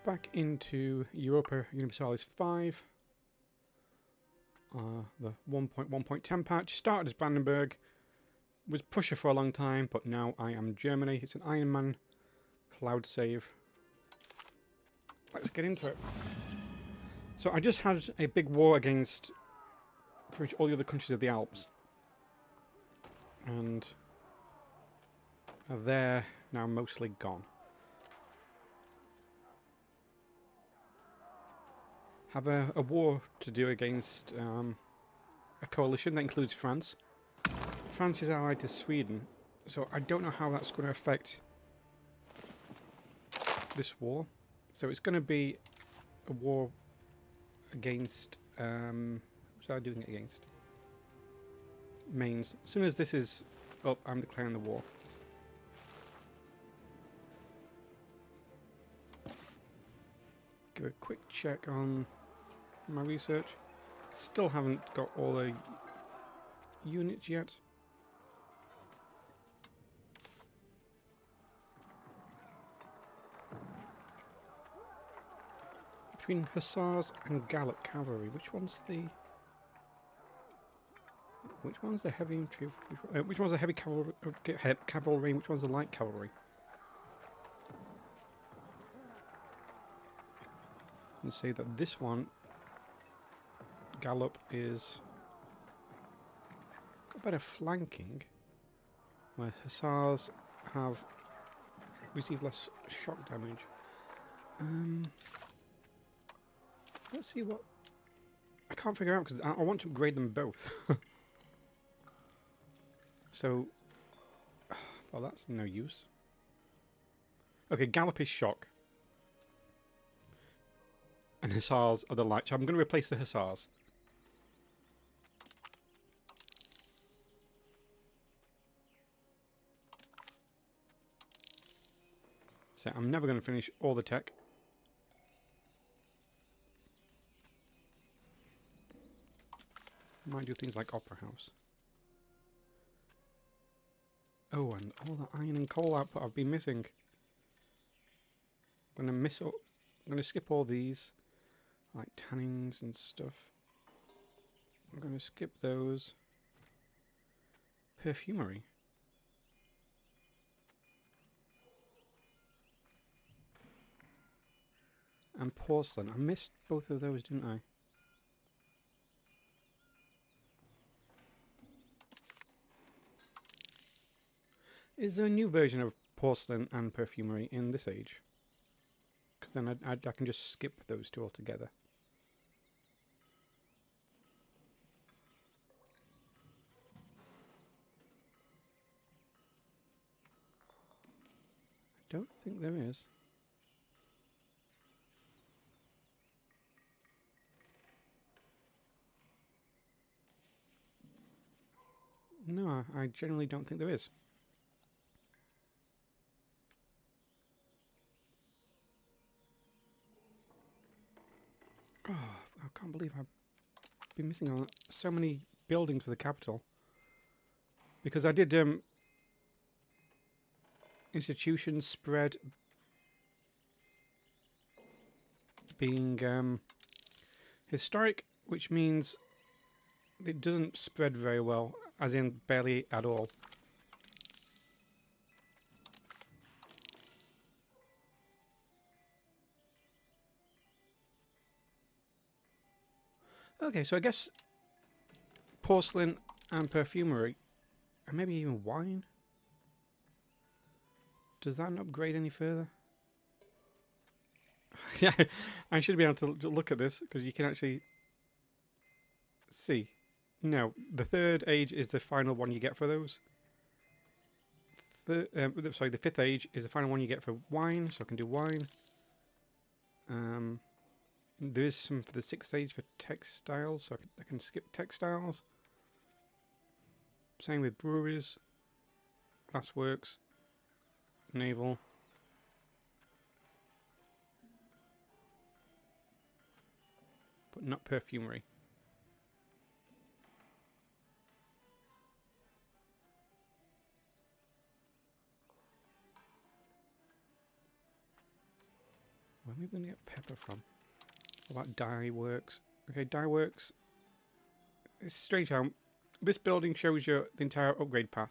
back into Europa Universalis 5. The 1.1.10 patch. Started as Brandenburg. Was Prussia for a long time, but now I am Germany. It's an Iron Man cloud save. Let's get into it. So I just had a big war against pretty much all the other countries of the Alps. And they're now mostly gone. Have a war to do against a coalition that includes France. France is allied to Sweden, so I don't know how that's going to affect this war. So it's going to be a war against... who's I doing it against? Mainz. As soon as this is up, I'm declaring the war. Give a quick check on my research. Still haven't got all the units yet. Between Hussars and Gallic cavalry, which one's the heavy infantry? Which one's the heavy cavalry? Which one's the light cavalry? And say that this one, Gallop, is got better flanking, where Hussars have received less shock damage. Let's see what... I can't figure out because I want to upgrade them both. So... well, that's no use. Okay, Gallop is shock. And Hussars are the light. So I'm going to replace the Hussars. So I'm never going to finish all the tech. Might do things like Opera House. Oh, and all the iron and coal output I've been missing. I'm going to skip all these, like tannings and stuff. I'm going to skip those. Perfumery. And porcelain. I missed both of those, didn't I? Is there a new version of porcelain and perfumery in this age? Because then I can just skip those two altogether. I don't think there is. No, I generally don't think there is. Oh, I can't believe I've been missing on so many buildings for the capital. Because I did institutions spread being historic, which means it doesn't spread very well, as in barely at all. Okay, so I guess porcelain and perfumery, and maybe even wine. Does that not upgrade any further? Yeah, I should be able to look at this because you can actually see. No, the third age is the final one you get for those. Sorry, the fifth age is the final one you get for wine, so I can do wine. There is some for the sixth age for textiles, so I can skip textiles. Same with breweries, glassworks, naval. But not perfumery. Well, Where are we going to get pepper from? What about dye works? Okay, dye works. It's strange how this building shows you the entire upgrade path.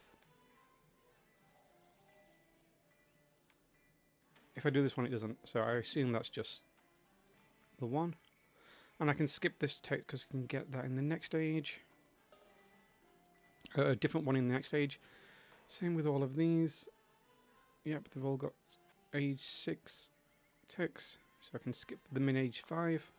If I do this one, it doesn't. So I assume that's just the one. And I can skip this text because I can get that in the next stage. A different one in the next stage. Same with all of these. Yep, they've all got age 6 text. So I can skip the min age 5.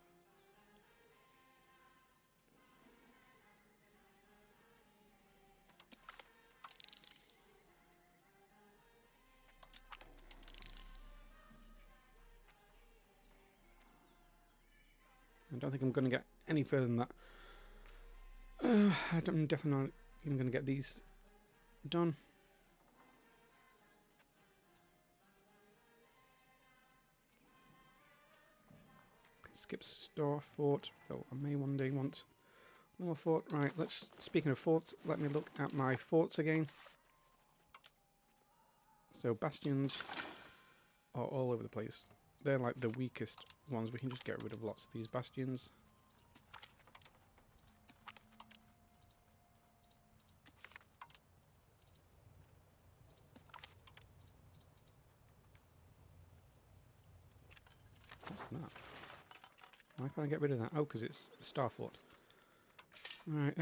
I don't think I'm going to get any further than that. I'm definitely not even going to get these done. Skip store fort, though I may one day want more fort. Right, speaking of forts, let me look at my forts again. So bastions are all over the place. They're like the weakest ones. We can just get rid of lots of these bastions. What's that? Why can't I get rid of that? Oh, because it's a star fort. Right,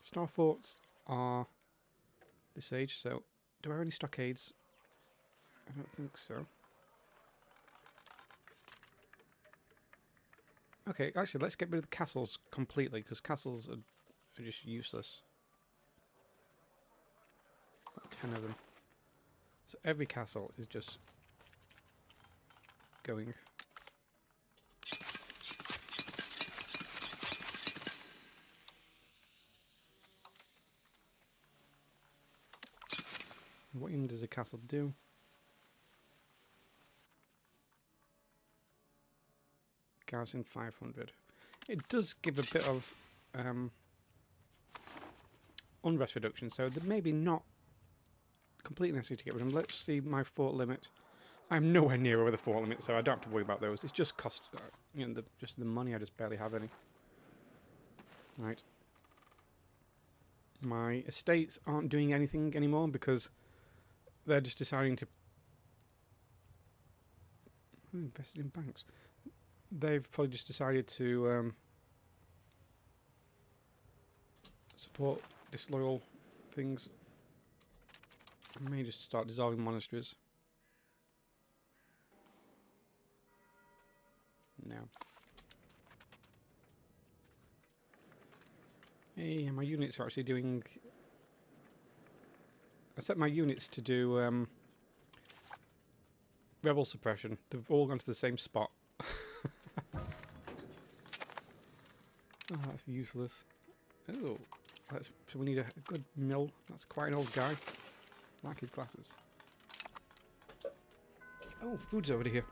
star forts are this age, so do I have any stockades? I don't think so. Okay, actually, let's get rid of the castles completely, because castles are just useless. Got 10 of them. So every castle is just going. What even does a castle do? Garrison 500. It does give a bit of unrest reduction, so they're maybe not completely necessary to get rid of them. Let's see my fort limit. I'm nowhere near over the fort limit, so I don't have to worry about those. It's just cost, you know, just the money. I just barely have any. Right. My estates aren't doing anything anymore because they're just deciding to. Who invested in banks? They've probably just decided to support disloyal things. I may just start dissolving monasteries. No. Hey, my units are actually doing. I set my units to do rebel suppression. They've all gone to the same spot. Oh, that's useless. Oh, so we need a good mill. That's quite an old guy. I like his glasses. Oh, food's over here.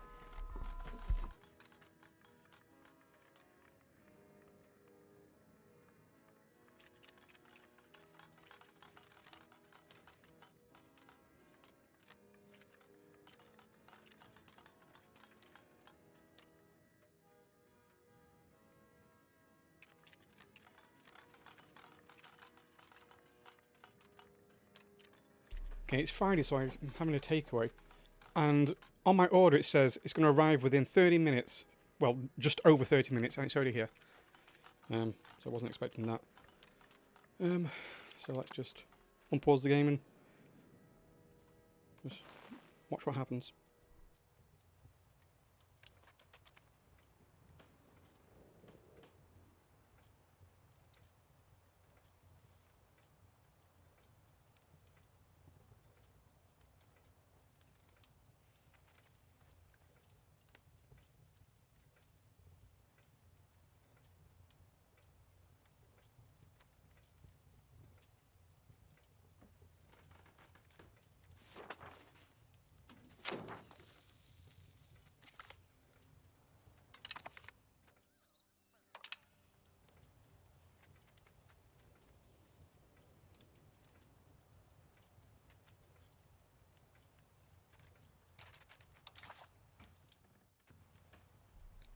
Okay, it's Friday, so I'm having a takeaway. And on my order it says it's going to arrive within 30 minutes. Well, just over 30 minutes, and it's already here. So I wasn't expecting that. So let's just unpause the game and just watch what happens.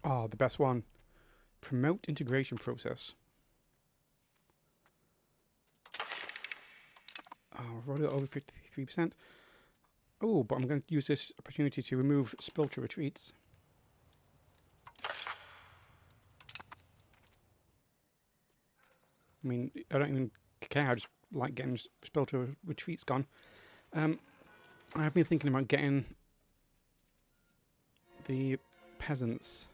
Oh, the best one. Promote integration process. Oh, I've already got over 53%. Oh, but I'm going to use this opportunity to remove spilter retreats. I mean, I don't even care. I just like getting spilter retreats gone. I've been thinking about getting the peasants.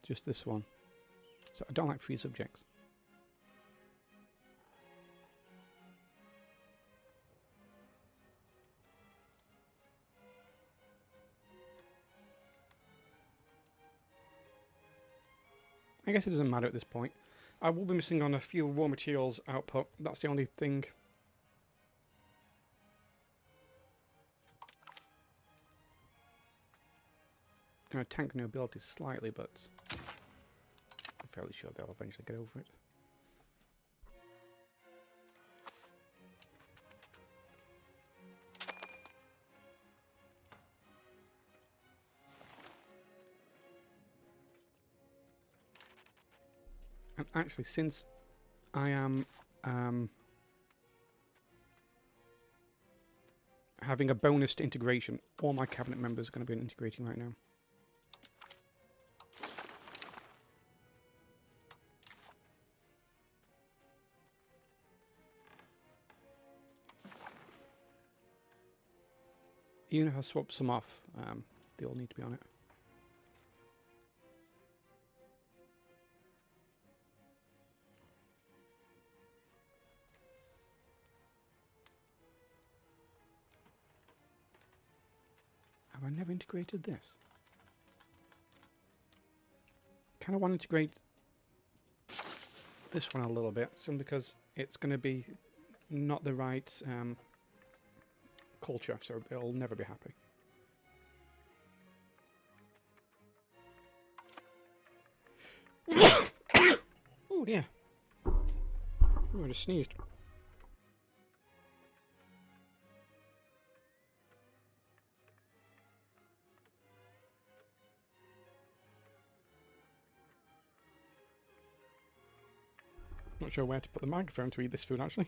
Just this one. So I don't like free subjects. I guess it doesn't matter at this point. I will be missing on a few raw materials output. That's the only thing. I'm going to tank nobility slightly, but I'm fairly sure they'll eventually get over it. And actually, since I am having a bonus to integration, all my cabinet members are going to be integrating right now. Even if I swap some off, they all need to be on it. Have I never integrated this? Kind of want to integrate this one a little bit, simply because it's going to be not the right culture, so they'll never be happy. Oh dear. Oh, I just sneezed. Not sure where to put the microphone to eat this food, actually.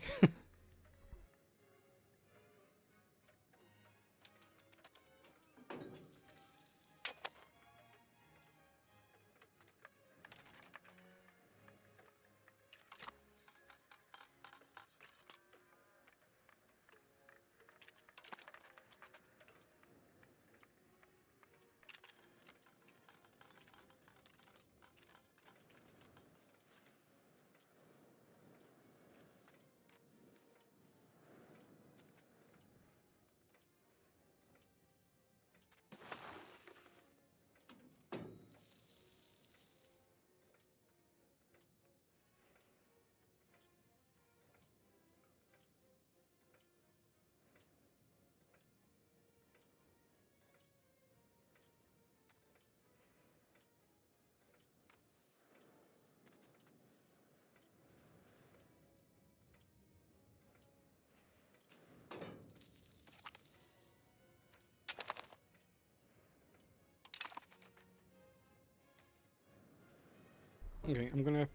Okay, I'm gonna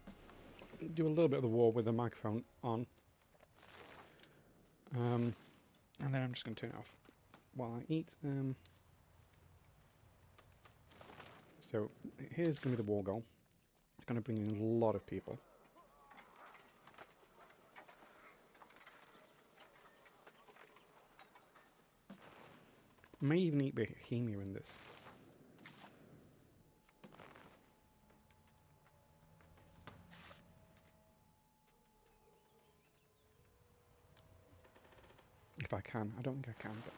do a little bit of the war with the microphone on. And then I'm just gonna turn it off while I eat. So here's gonna be the war goal. It's gonna bring in a lot of people. May even eat Bohemia in this. If I can. I don't think I can, but...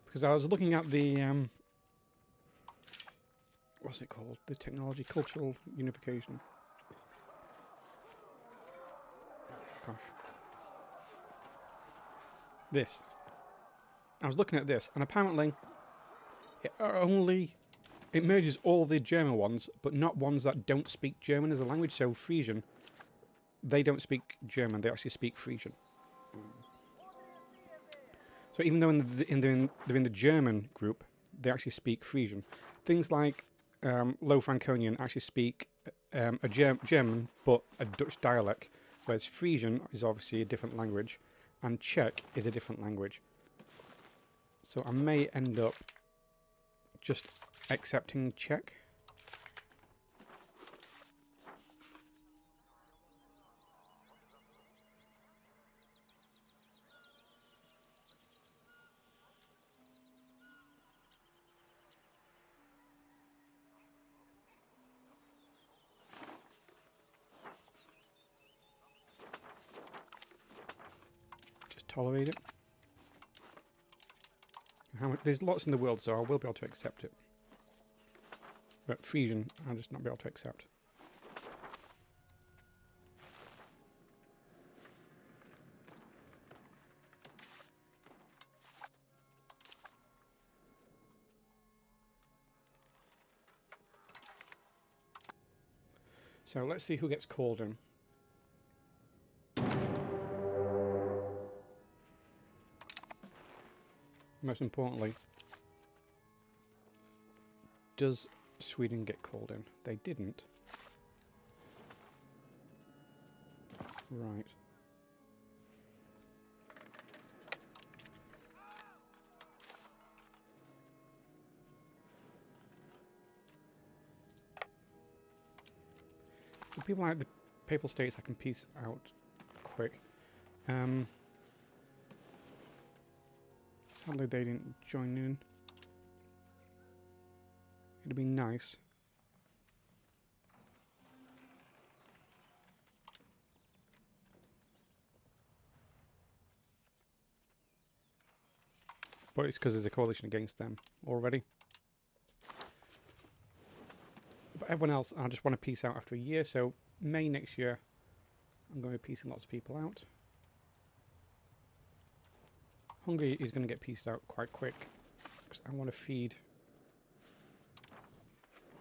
because I was looking at the... what's it called? The technology cultural unification. Gosh. This. I was looking at this, and apparently it it merges all the German ones, but not ones that don't speak German as a language. So Frisian, they don't speak German; they actually speak Frisian. So even though they're in the German group, they actually speak Frisian. Things like Low Franconian actually speak a German, but a Dutch dialect, whereas Frisian is obviously a different language, and Czech is a different language. So I may end up just accepting Czech. Just tolerate it. There's lots in the world, so I will be able to accept it. But Frisian, I'll just not be able to accept. So let's see who gets called in. Most importantly, does Sweden get called in? They didn't. Right. For people like the Papal States, I can piece out quick. Sadly, they didn't join in. It'd be nice. But it's because there's a coalition against them already. But everyone else, I just want to peace out after a year. So May next year, I'm going to be piecing lots of people out. Hungary is going to get pieced out quite quick, because I want to feed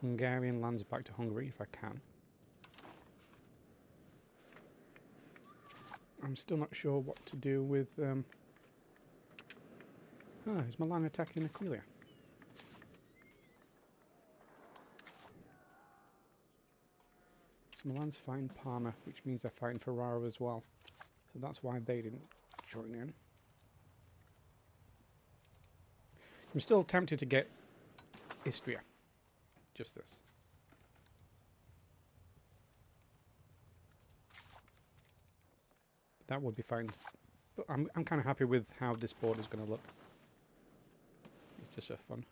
Hungarian lands back to Hungary if I can. I'm still not sure what to do with... is Milan attacking Aquileia? So Milan's fighting Parma, which means they're fighting Ferrara as well. So that's why they didn't join in. I'm still tempted to get Istria. Just this. That would be fine. But I'm kind of happy with how this board is going to look. It's just so fun.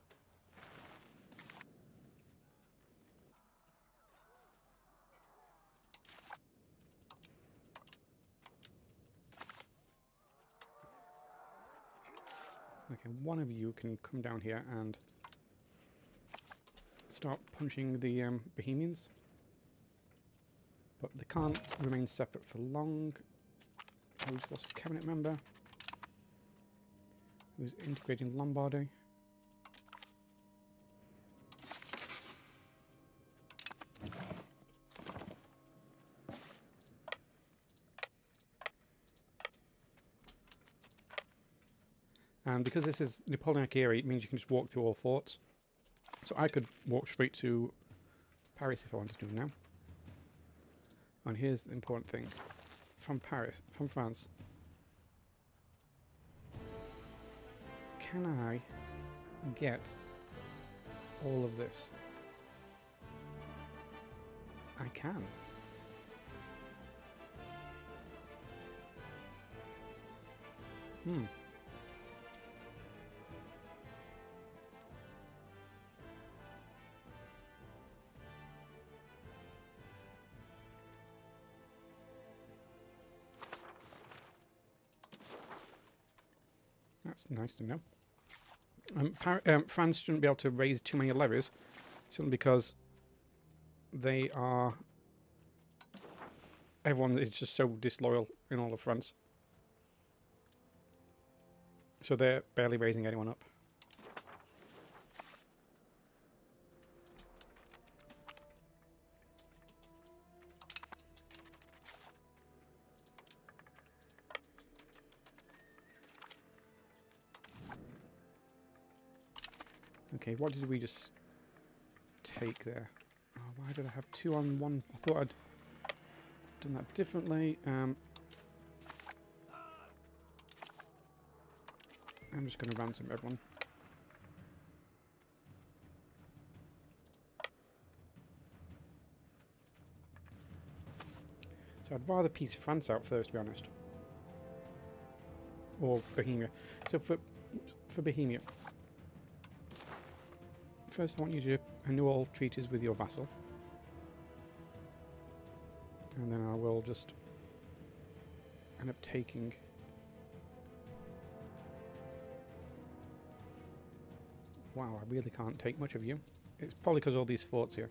Okay, one of you can come down here and start punching the Bohemians. But they can't remain separate for long. We've lost a cabinet member who's integrating Lombardy. And because this is Napoleonic era, it means you can just walk through all forts. So I could walk straight to Paris if I wanted to now. And here's the important thing. From Paris, from France, can I get all of this? I can. That's nice to know. France shouldn't be able to raise too many levies, simply because they are... Everyone is just so disloyal in all of France. So they're barely raising anyone up. Okay, what did we just take there? Oh, why did I have 2 on 1? I thought I'd done that differently. I'm just going to ransom everyone. So I'd rather piece France out first, to be honest. Or Bohemia. So for Bohemia, first I want you to renew all treaties with your vassal. And then I will just end up taking... Wow, I really can't take much of you. It's probably because of all these forts here.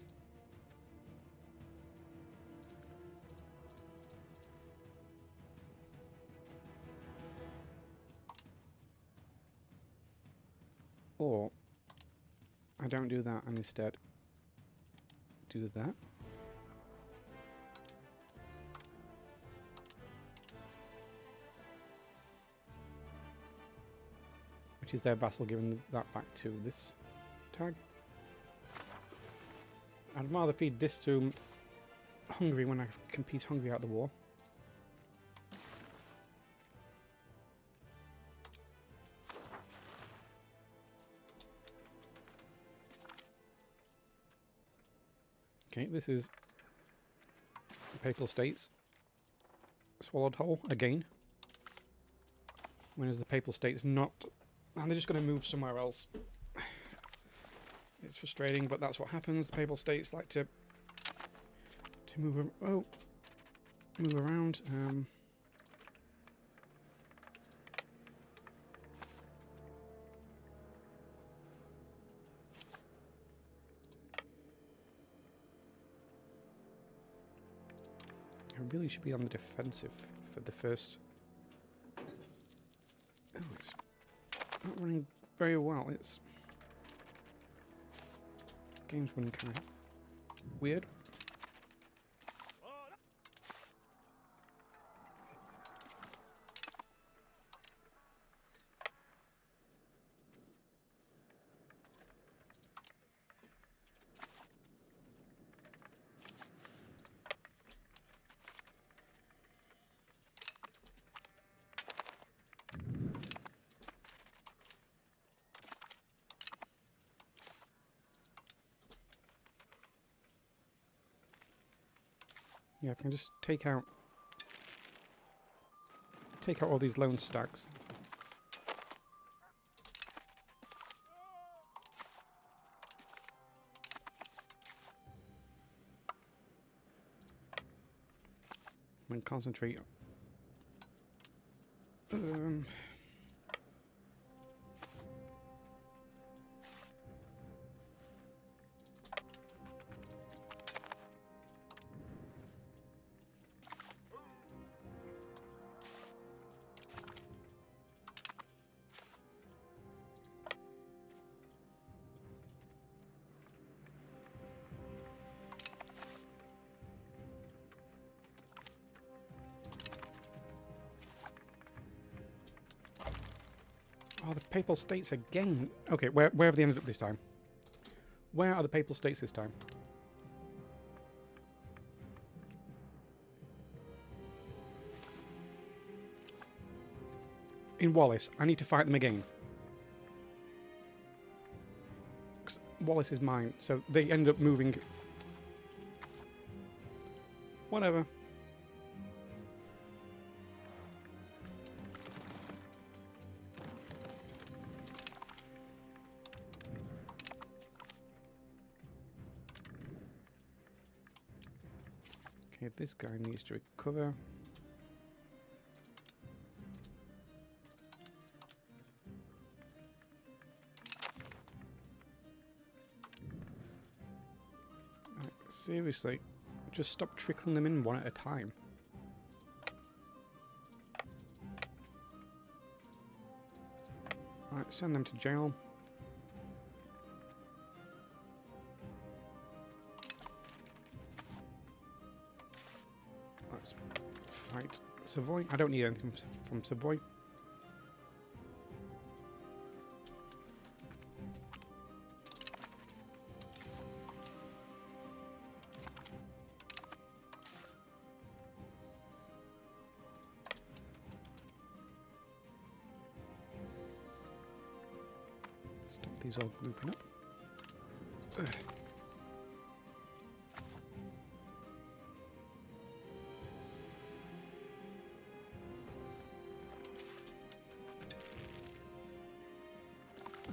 Or I don't do that and instead do that. Which is their vassal giving that back to this tag. I'd rather feed this to Hungary when I can piece Hungary out of the war. Okay, this is the Papal States swallowed whole again. When is the Papal States not... And they're just going to move somewhere else. It's frustrating, but that's what happens. The Papal States like to move... move around. I really should be on the defensive for the first... Oh, it's not running very well. It's... Game's running kind of weird. Yeah, I can just take out all these lone stacks. And concentrate. Oh, the Papal States again. Okay, where have they ended up this time? Where are the Papal States this time? In Wallace. I need to fight them again. 'Cause Wallace is mine, so they end up moving. Whatever. Okay, this guy needs to recover. Seriously, just stop trickling them in one at a time. Right, send them to jail. Let's fight Savoy. I don't need anything from Savoy. Stop these all grouping up. Ugh.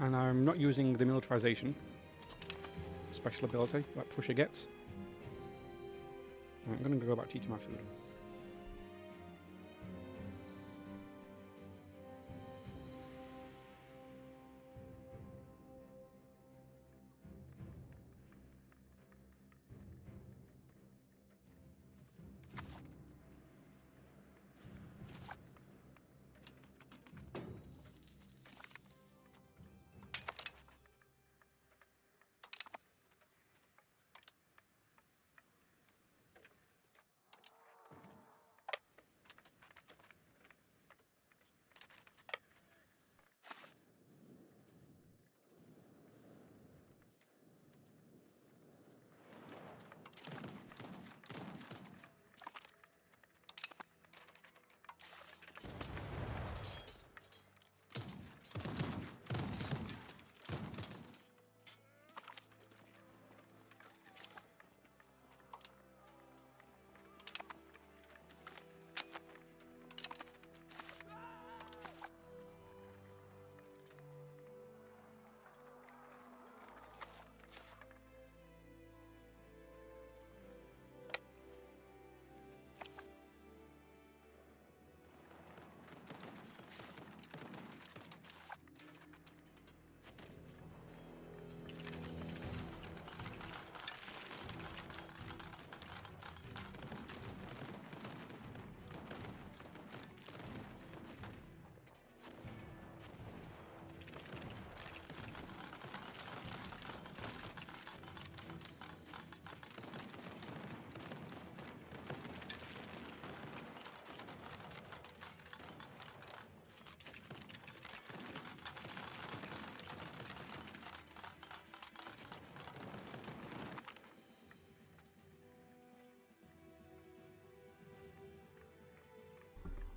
And I'm not using the militarization special ability that Prussia gets. I'm going to go back to eating my food.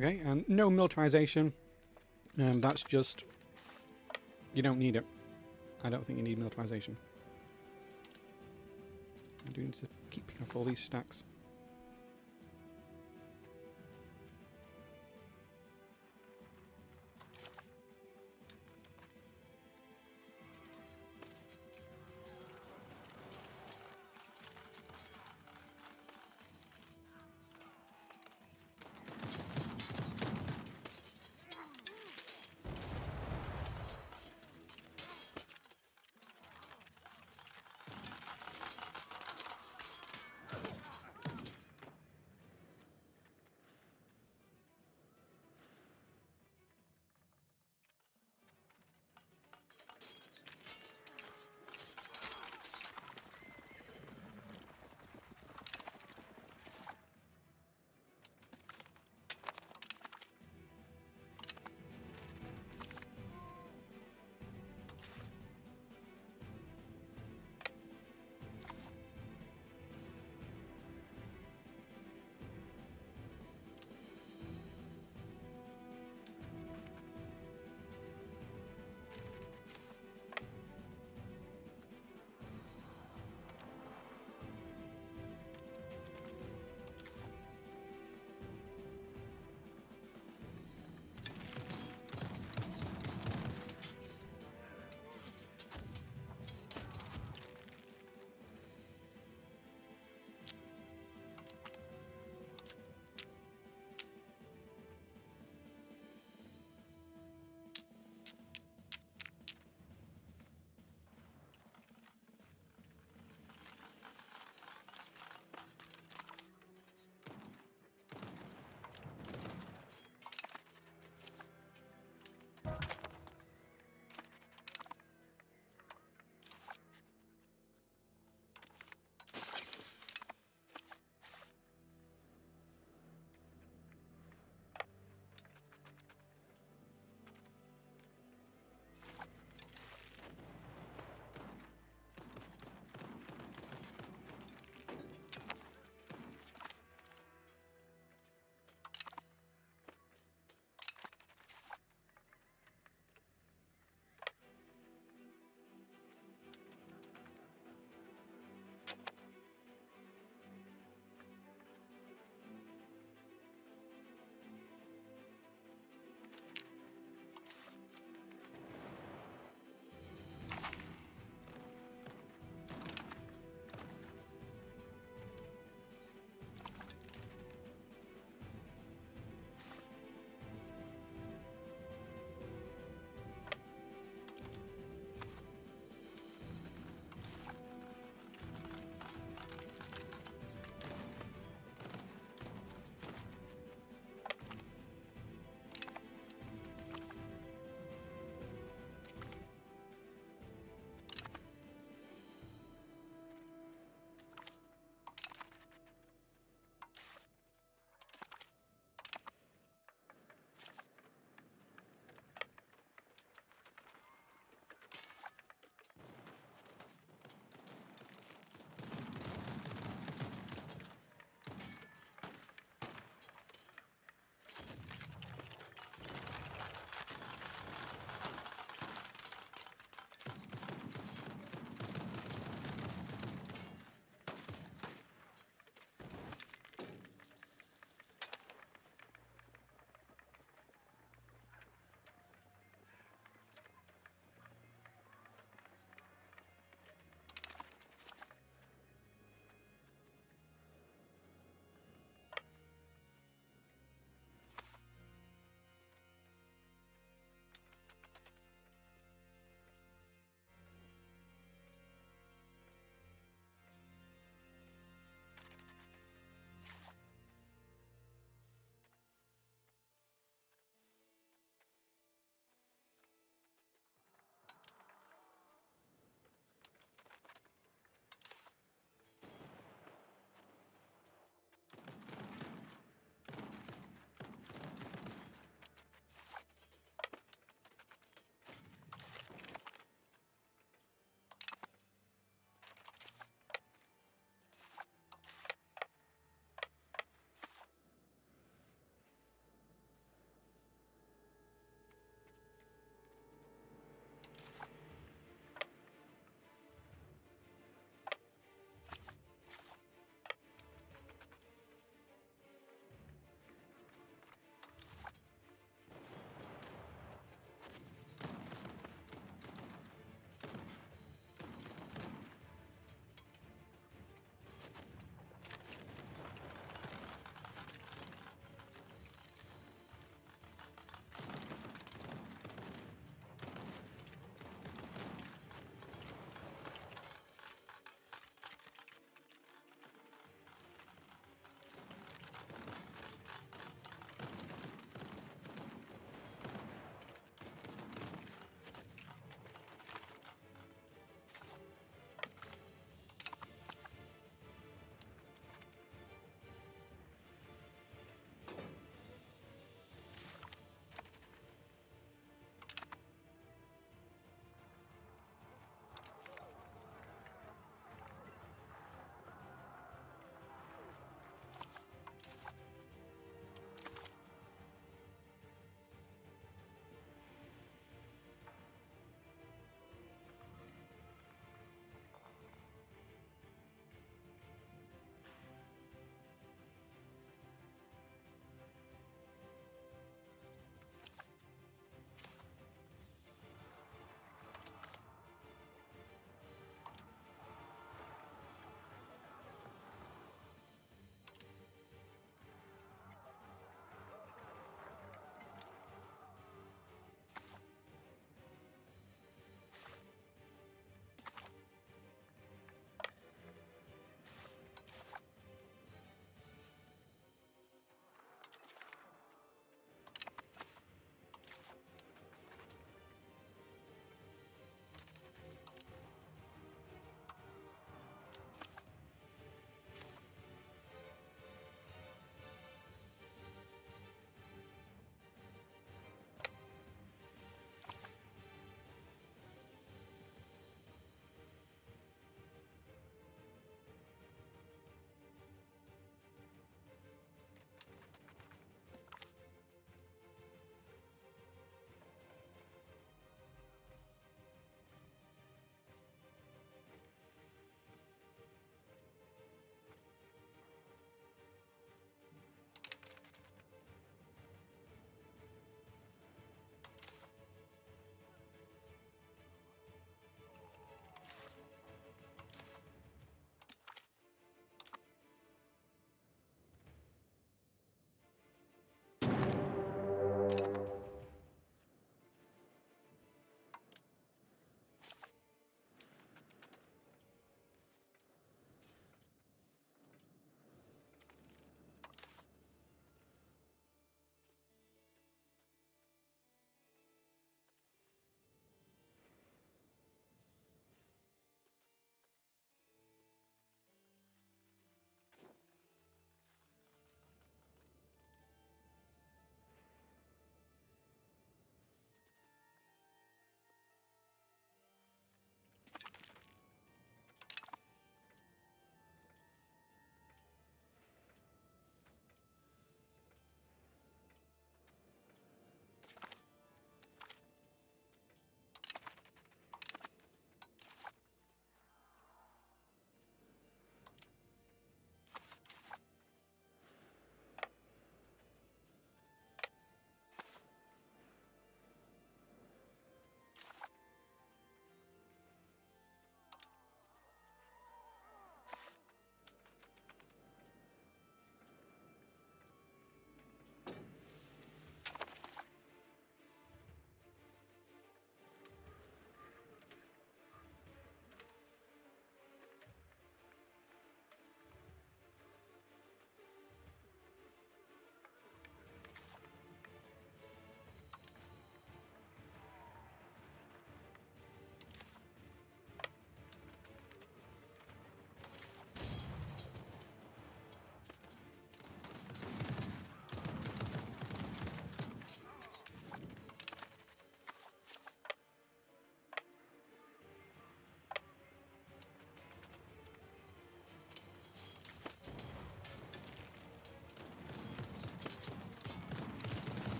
Okay, and no militarization. That's just... You don't need it. I don't think you need militarization. I do need to keep picking up all these stacks.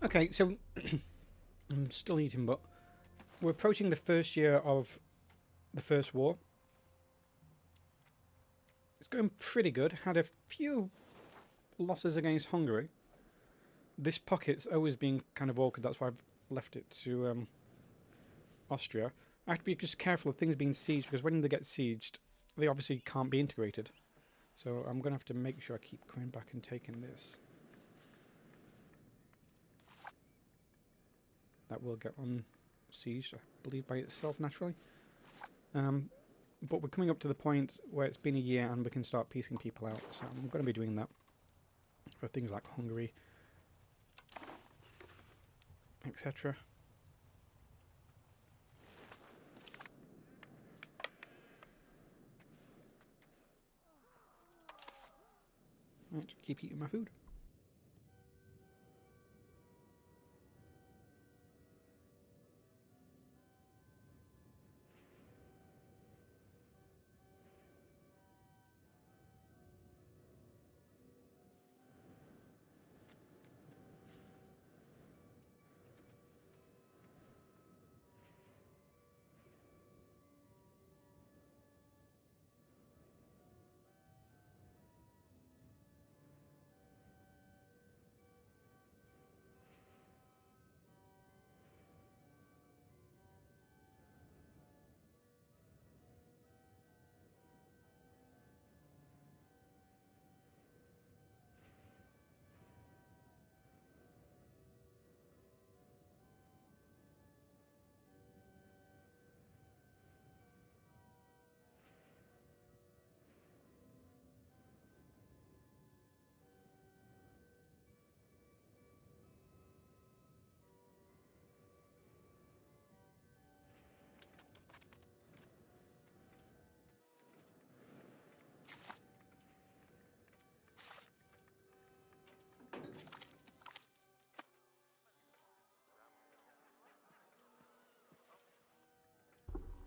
Okay, so I'm still eating, but we're approaching the first year of the First War. It's going pretty good. Had a few losses against Hungary. This pocket's always been kind of awkward. That's why I've left it to Austria. I have to be just careful of things being sieged, because when they get sieged, they obviously can't be integrated. So I'm going to have to make sure I keep coming back and taking this. That will get on siege, I believe, by itself naturally. But we're coming up to the point where it's been a year and we can start piecing people out. So I'm going to be doing that for things like Hungary, etc. Right, keep eating my food.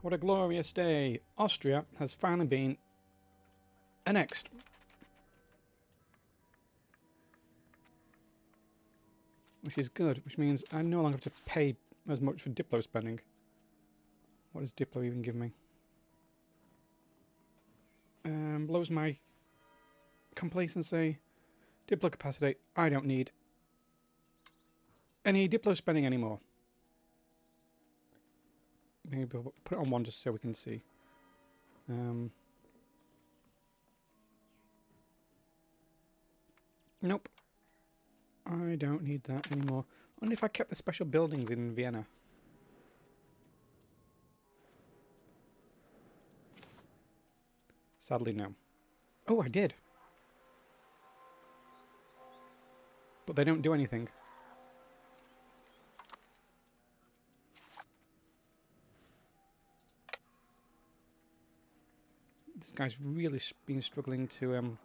What a glorious day! Austria has finally been annexed. Which is good, which means I no longer have to pay as much for Diplo spending. What does Diplo even give me? Blows my complacency. Diplo capacity, I don't need any Diplo spending anymore. Maybe we'll put it on one just so we can see. Nope. I don't need that anymore. Only if I kept the special buildings in Vienna. Sadly, no. Oh, I did. But they don't do anything. This guy's really been struggling to, oh,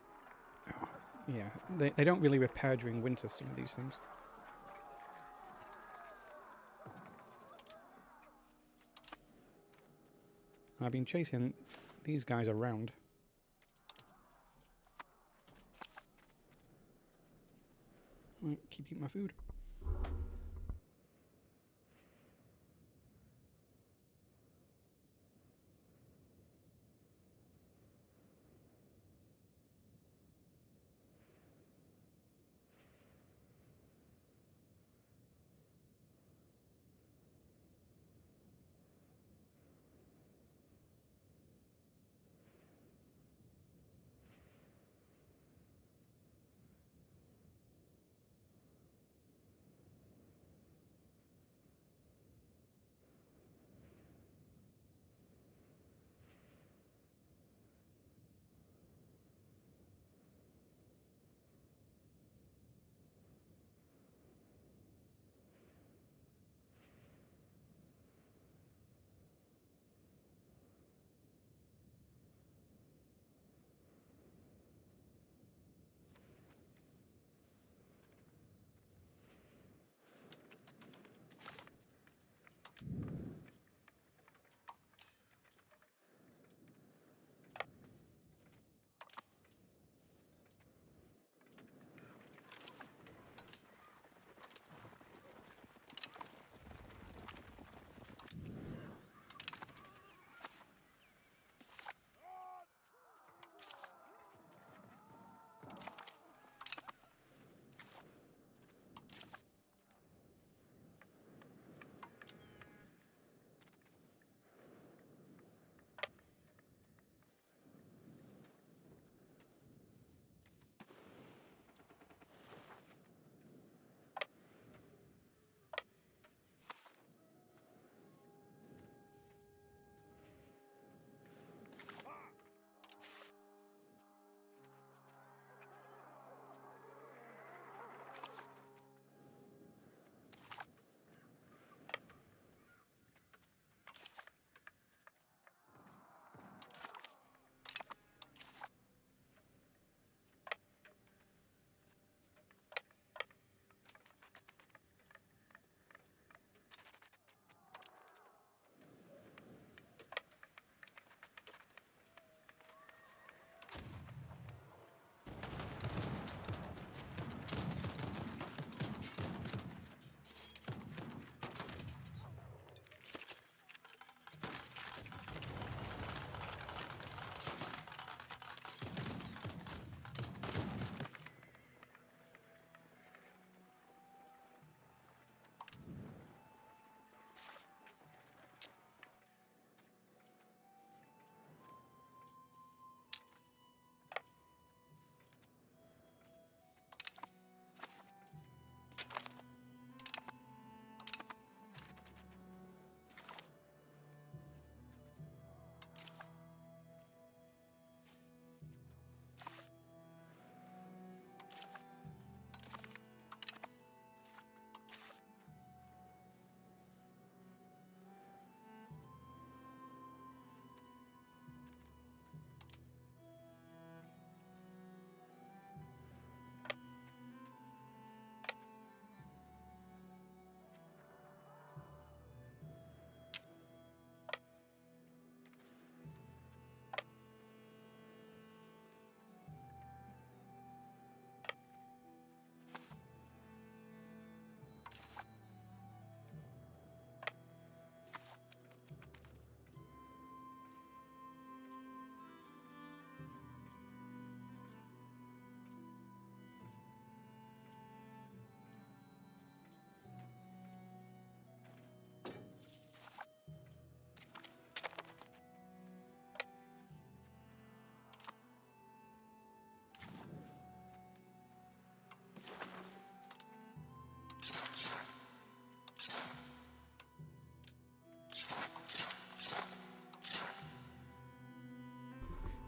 yeah, they don't really repair during winter, some of these things. I've been chasing these guys around. Right, keep eating my food.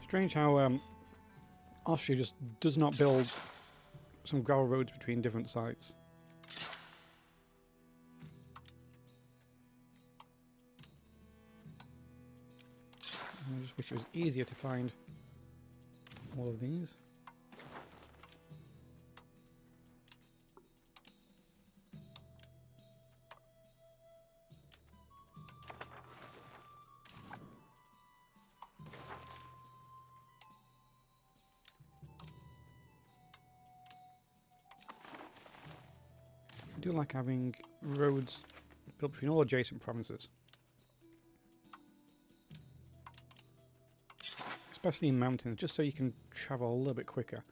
Strange how Austria just does not build some gravel roads between different sites. I just wish it was easier to find all of these. I do like having roads built between all adjacent provinces. Especially in mountains, just so you can travel a little bit quicker.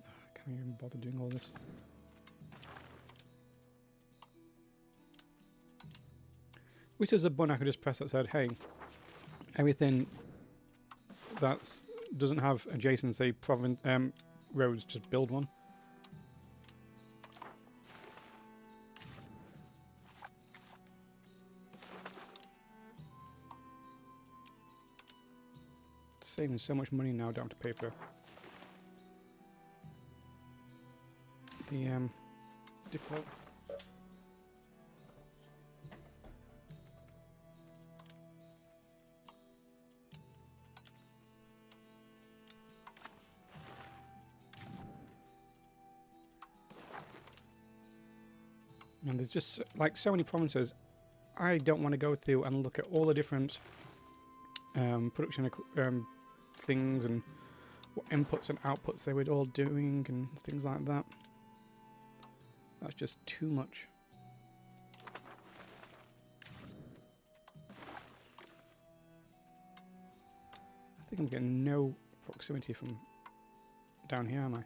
I can't even bother doing all this. Wish there's a button I could just press that said, hey, everything that doesn't have adjacent, say, roads, just build one. Saving so much money now, don't have to pay for the depot. And there's just like so many provinces. I don't want to go through and look at all the different production things and what inputs and outputs they were all doing and things like that. That's just too much. I think I'm getting no proximity from down here, am I?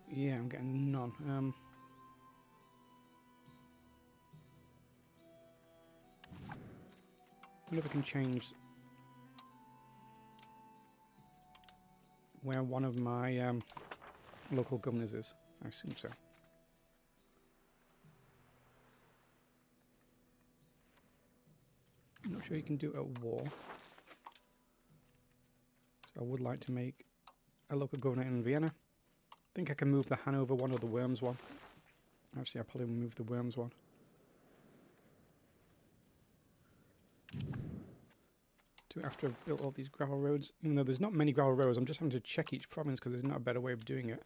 Yeah, I'm getting none. I wonder if I can change where one of my local governors is. I assume so. I'm not sure you can do it at war. So I would like to make a local governor in Vienna. I think I can move the Hanover one or the Worms one. Actually, I'll probably move the Worms one. After I've built all these gravel roads, even though there's not many gravel roads, I'm just having to check each province because there's not a better way of doing it.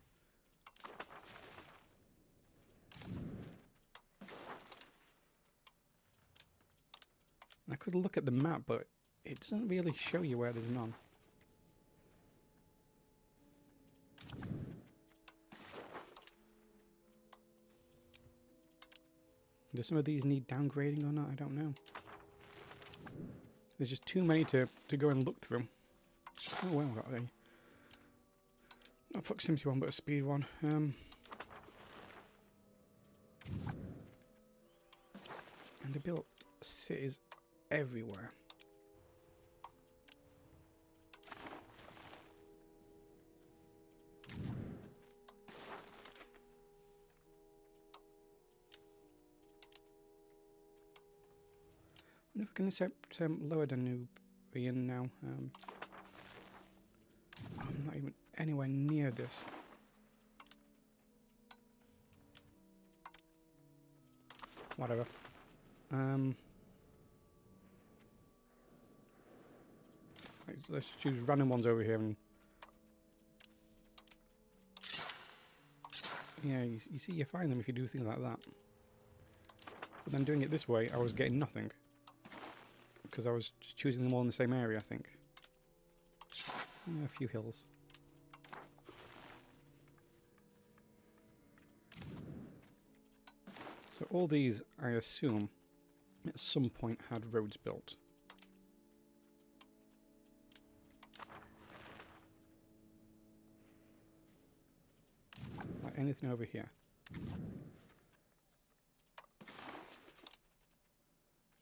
And I could look at the map, but it doesn't really show you where there's none. Do some of these need downgrading or not? I don't know. There's just too many to go and look through. Oh well, got a not a proximity one, but a speed one. And they built cities everywhere. I wonder if I can accept Lower Danubian now. I'm not even anywhere near this. Whatever. Let's choose random ones over here. And yeah, you see, you find them if you do things like that. But then doing it this way, I was getting nothing. Because I was just choosing them all in the same area, I think. A few hills. So all these, I assume, at some point had roads built. Like anything over here.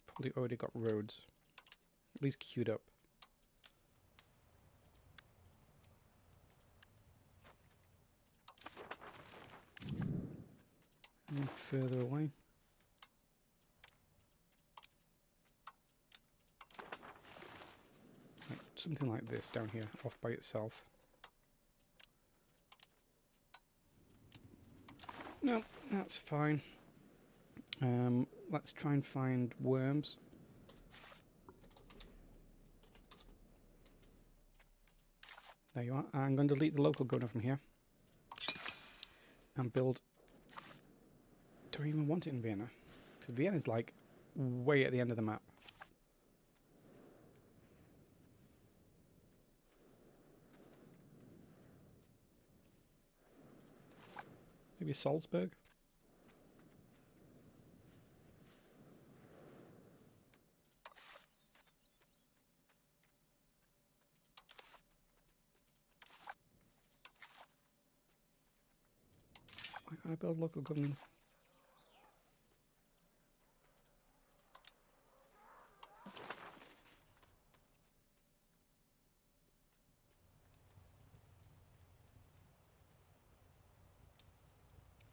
Probably already got roads. At least queued up. further away. Like something like this down here, off by itself. No, that's fine. Let's try and find worms. There you are. I'm going to delete the local governor from here and build. Do I even want it in Vienna? Because Vienna's like way at the end of the map. Maybe Salzburg? Why can't I build local government?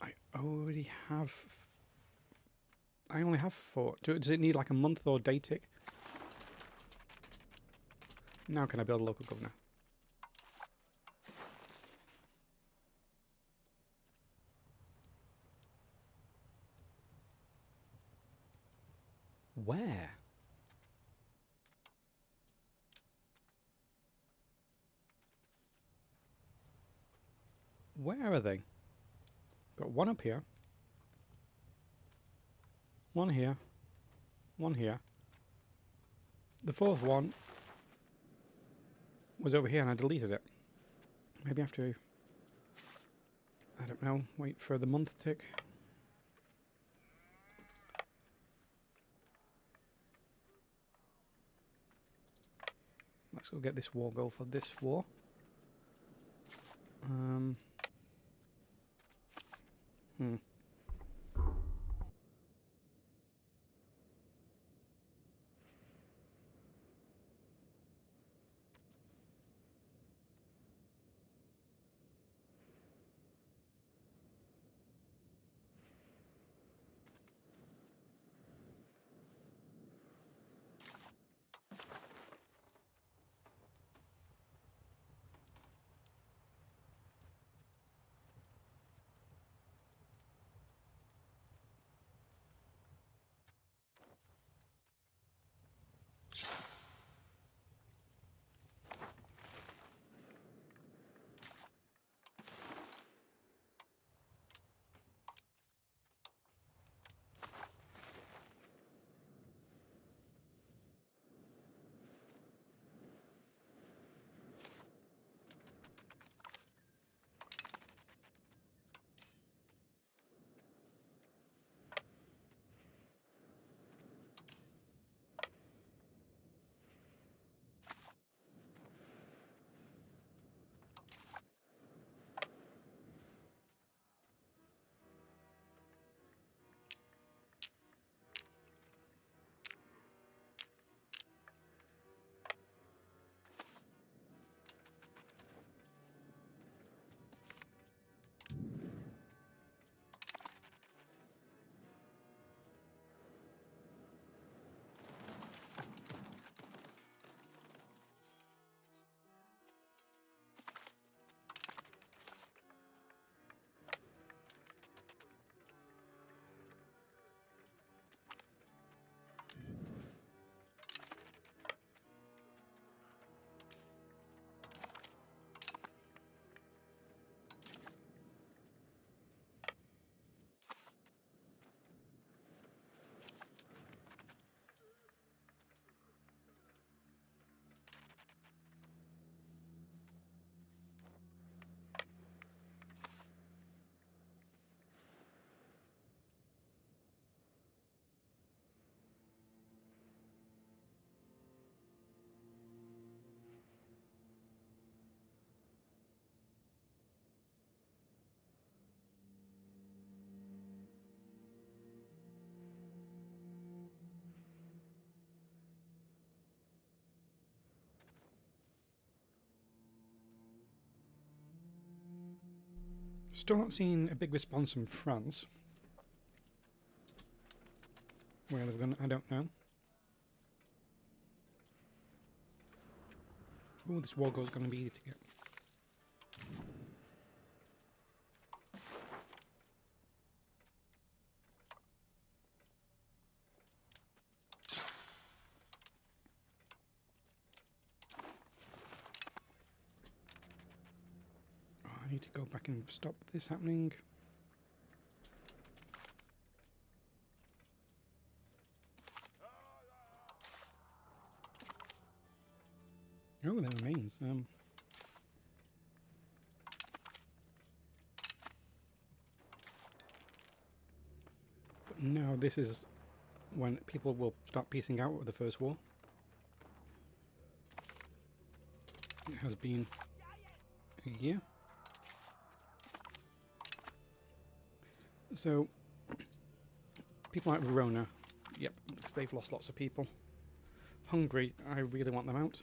I already have... I only have 4. Does it need like a month or day tick? Now can I build a local governor? Where? Where are they? Got one up here. One here. One here. The 4th one was over here and I deleted it. Maybe I have to... I don't know. Wait for the month tick. Let's go get this war goal for this war. Still not seeing a big response from France. Where they're gonna, I don't know. Oh, this war goal's gonna be easy to get. Oh, I need to go back and stop this happening. Oh, that remains. But now this is when people will start piecing out with the First War. It has been a year. So, people like Verona, yep, because they've lost lots of people. Hungary, I really want them out.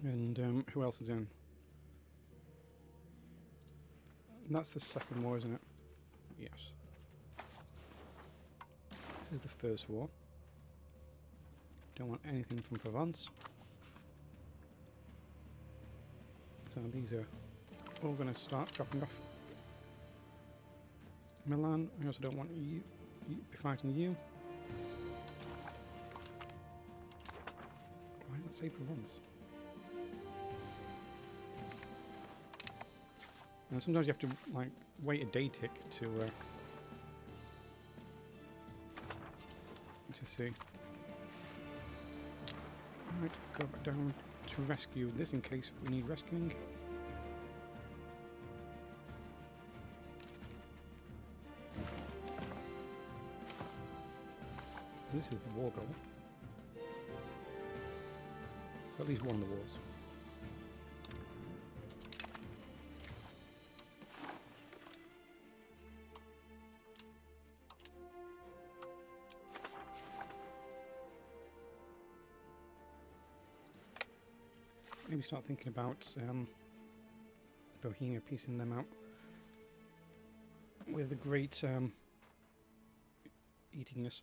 And who else is in? That's the second war, isn't it? Yes. This is the first war. Don't want anything from Provence. So these are all going to start dropping off. Milan, I also don't want you be fighting you. Why does it say Provence? And sometimes you have to like wait a day tick to see. Alright, go back down to rescue this in case we need rescuing. This is the war goal. At least one of the wars. Maybe start thinking about Bohemia piecing them out with the great eatingness.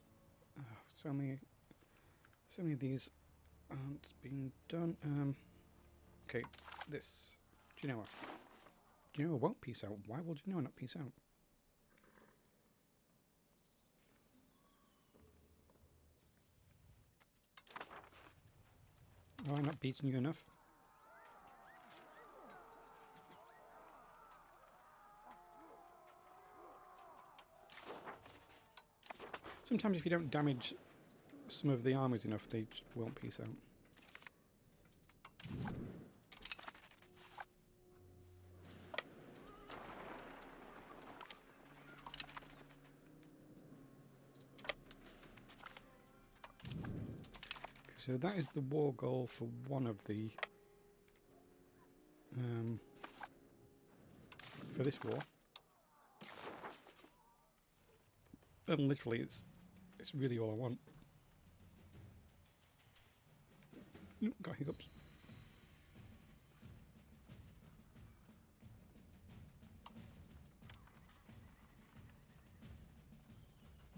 So many of these aren't being done. Okay, this Genoa. Genoa won't piece out. Why will Genoa not piece out? Oh, I'm not beating you enough. Sometimes if you don't damage some of the armies enough, they just won't piece out. So that is the war goal for one of the for this war. And literally it's really all I want. Got hiccups.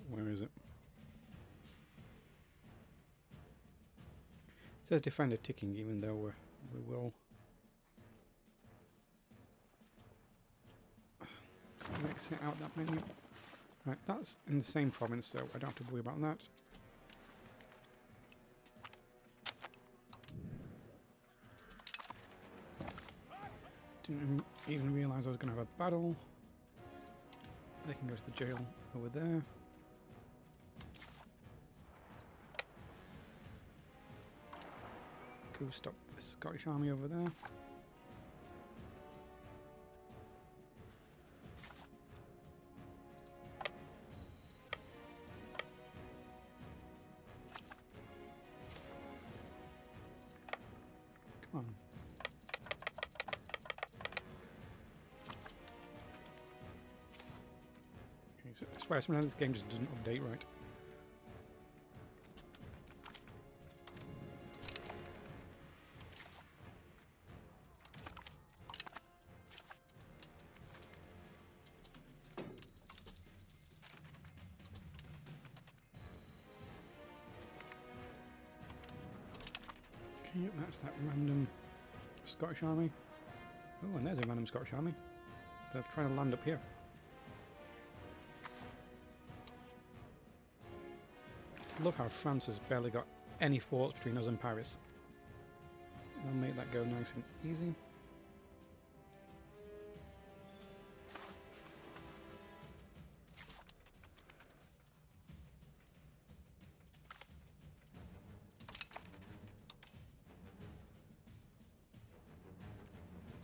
Where is it? It says defender ticking, even though we will exit out that menu. Right, that's in the same province, so I don't have to worry about that. Didn't even realise I was going to have a battle. They can go to the jail over there. Go stop the Scottish army over there. Come on. swear sometimes this game just doesn't update right. Okay, that's that random Scottish army. Oh, and there's a random Scottish army. They're trying to land up here. Look how France has barely got any forts between us and Paris. I'll make that go nice and easy.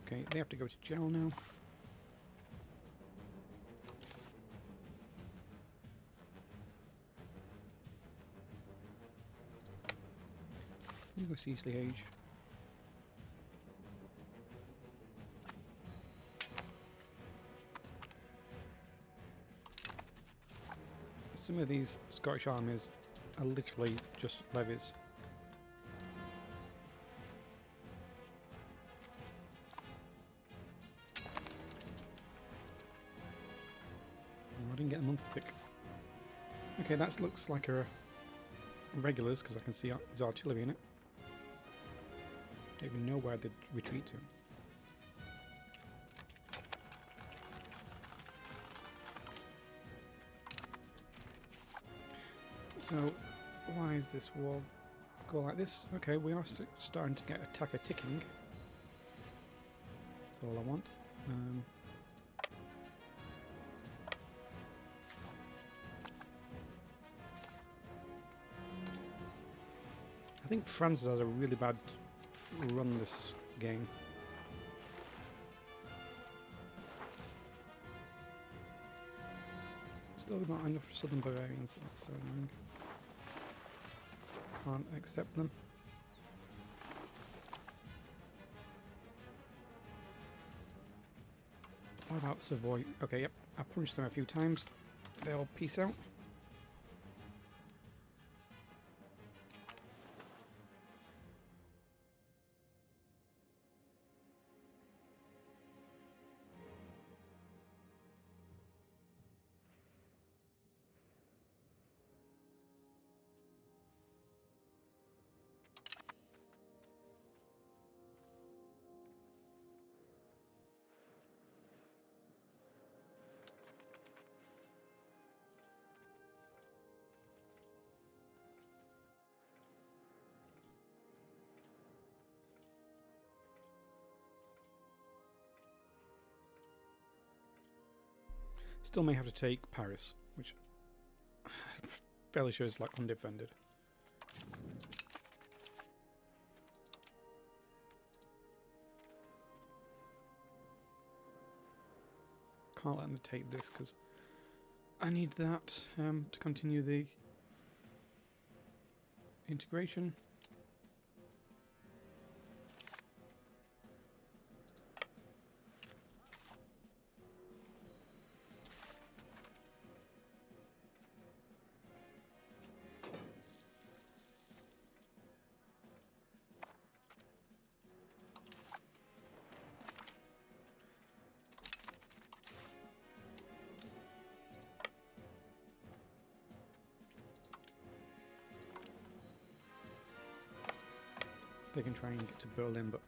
Okay, they have to go to jail now. You go see Age. Some of these Scottish armies are literally just levies. I didn't get a month tick. Okay, that looks like a regulars because I can see there's artillery in it. Don't even know where they'd retreat to. So, why is this wall go like this? Okay, we are starting to get attacker ticking. That's all I want. I think France has a really bad run this game. Still not enough Southern Bavarians, that's so annoying. Can't accept them. What about Savoy? Okay, yep, I punched them a few times. They'll peace out. Still may have to take Paris, which fairly sure is like undefended. Can't let them take this because I need that to continue the integration. They can try and get to Berlin, but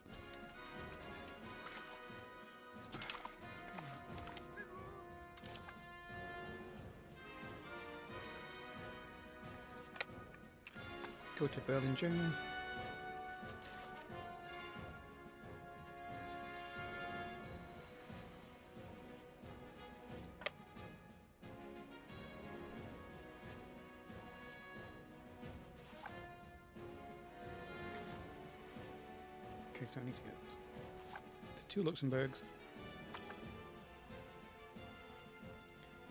go to Berlin, Germany. Okay, so I need to get the 2 Luxembourgs.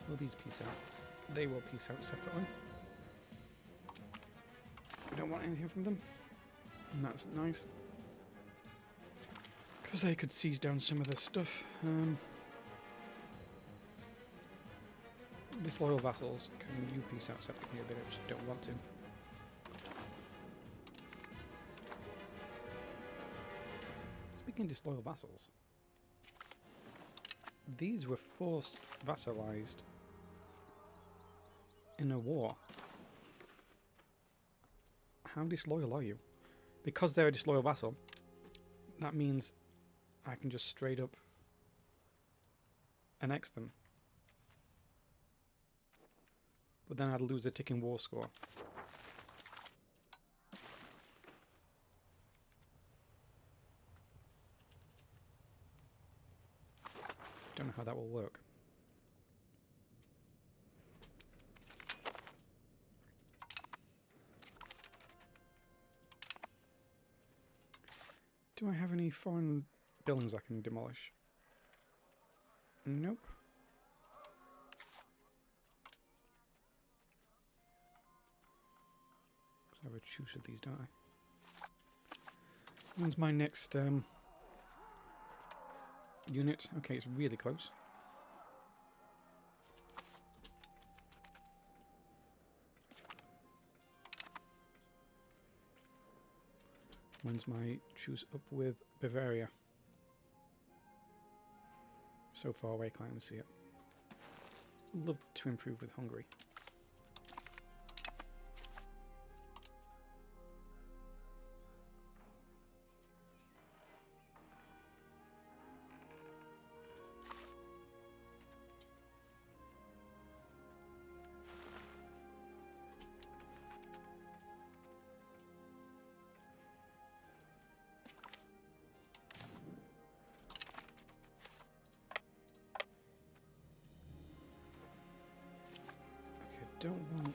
Will these peace out? They will peace out separately. We don't want anything from them. And that's nice. Because they could seize down some of this stuff. Disloyal vassals, can you peace out separately? They just don't want to. Speaking of disloyal vassals, these were forced vassalized in a war. How disloyal are you? Because they're a disloyal vassal, that means I can just straight up annex them. But then I'd lose a ticking war score. Don't know how that will work. Do I have any foreign buildings I can demolish? Nope. I have a choose of these, don't I? When's my next unit? Okay, it's really close. When's my choose up with Bavaria? So far away, can't even see it. Love to improve with Hungary. Don't want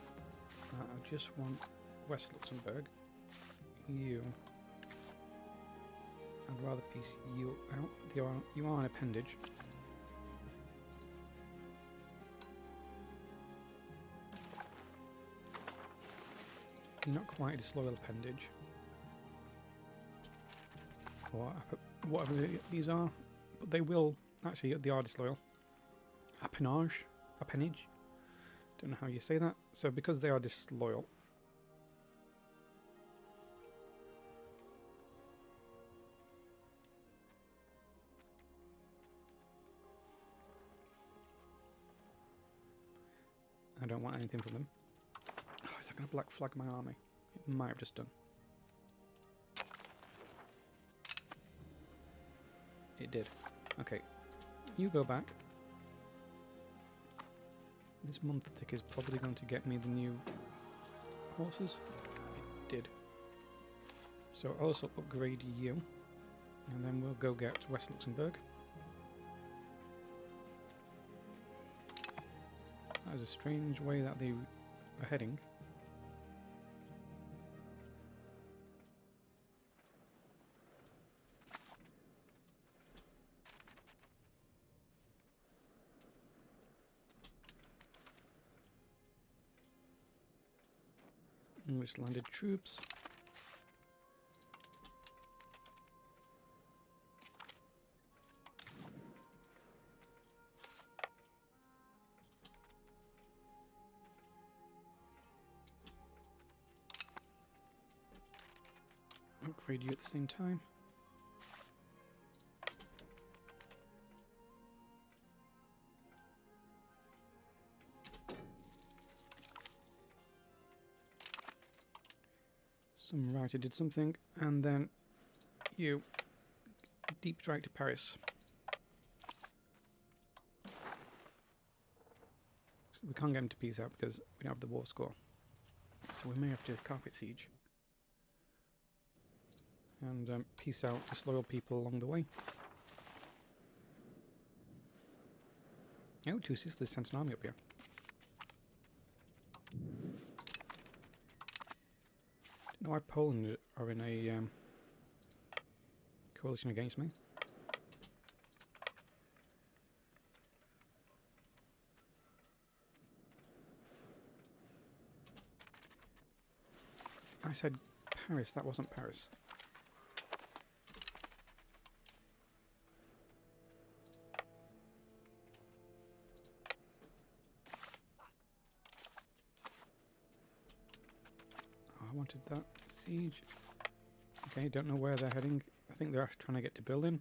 that, I just want West Luxembourg. You. I'd rather piece you out. You are an appendage. You're not quite a disloyal appendage. Or whatever these are. But they will, actually, they are disloyal. Appanage? Appanage? Don't know how you say that. So because they are disloyal, I don't want anything from them. Oh, is that going to black flag my army? It might have just done. It did. Okay. You go back. This monthtic is probably going to get me the new horses. It did. So I'll also upgrade you. And then we'll go get West Luxembourg. That is a strange way that they are heading. English landed troops. Upgrade you at the same time. Some writer did something, and then you deep strike to Paris. So we can't get him to peace out because we don't have the war score. So we may have to carpet siege. And peace out disloyal people along the way. Oh, Two Sisters sent an army up here. Don't know why Poland are in a coalition against me. I said Paris, that wasn't Paris. I wanted that siege. Okay, don't know where they're heading. I think they're trying to get to Berlin.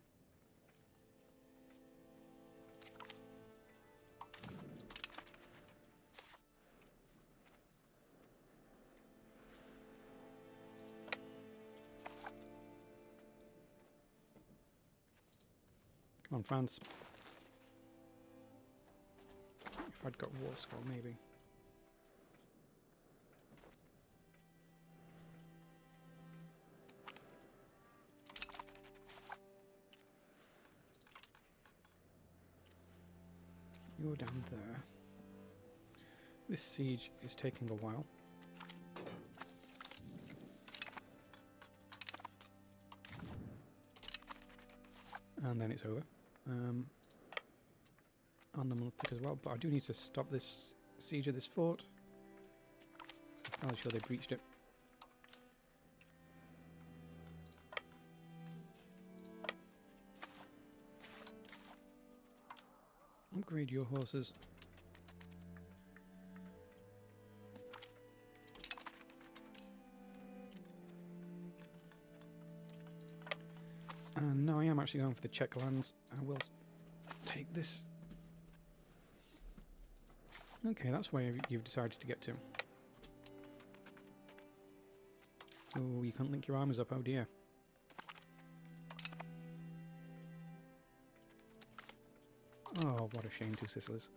Come on, France. If I'd got war score, maybe. You're down there. This siege is taking a while. And then it's over. On the month as well, but I do need to stop this siege of this fort. I'm fairly sure they breached it. Upgrade your horses. And now I am actually going for the Czech lands. I will take this. Okay, that's where you've decided to get to. Oh, you can't link your armies up, oh dear. Oh, what a shame, 2 Sicilies.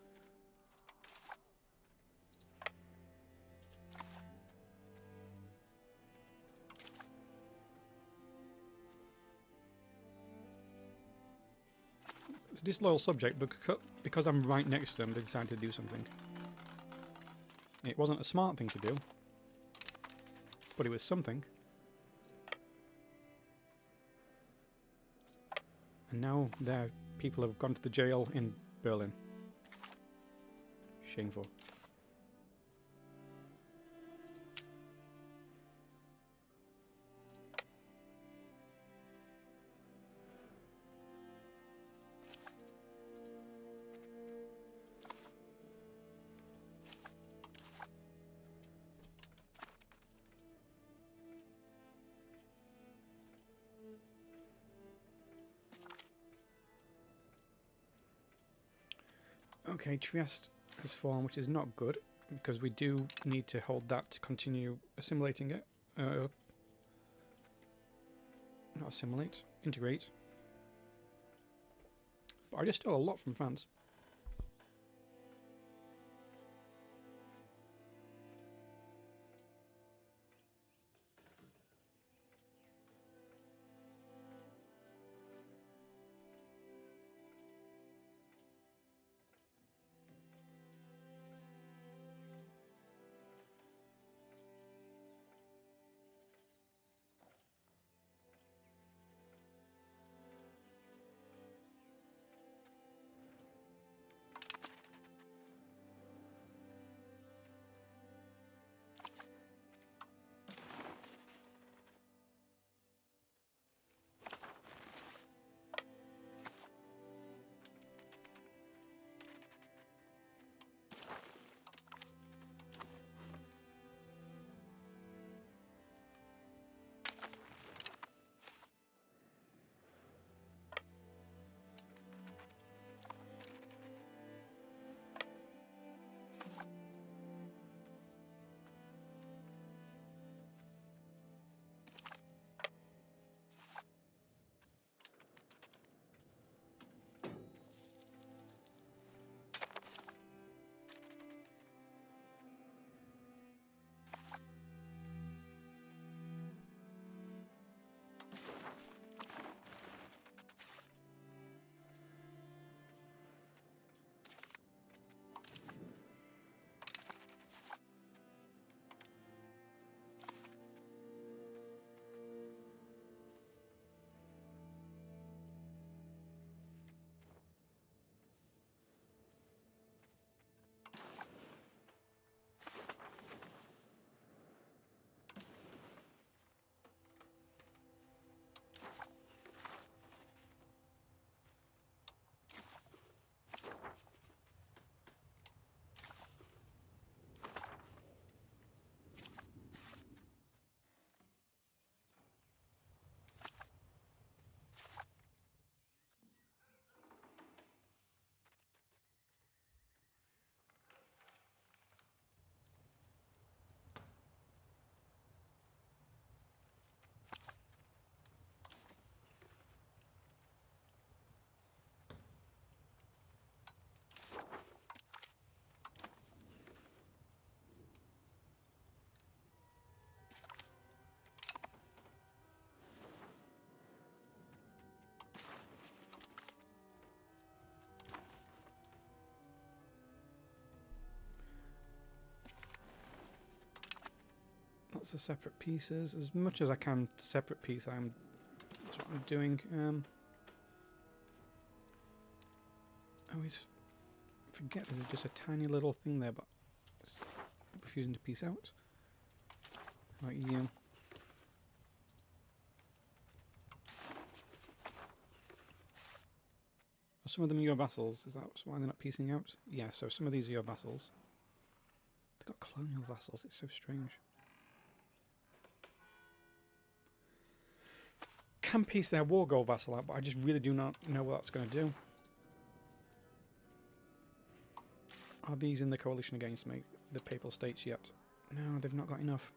It's a disloyal subject, but because I'm right next to them, they decided to do something. It wasn't a smart thing to do, but it was something. And now their people have gone to the jail in Berlin. Shameful. Okay, Trieste has fallen, which is not good, because we do need to hold that to continue assimilating it. Not assimilate, integrate. But I just stole a lot from France. Lots of separate pieces. As much as I can separate piece, that's what I'm doing. I always forget there's just a tiny little thing there, but it's refusing to piece out. How about you? Are some of them your vassals? Is that why they're not piecing out? Yeah, so some of these are your vassals. They've got colonial vassals, it's so strange. Can piece their war goal vassal out, but I just really do not know what that's going to do. Are these in the coalition against me? The Papal States yet? No, they've not got enough.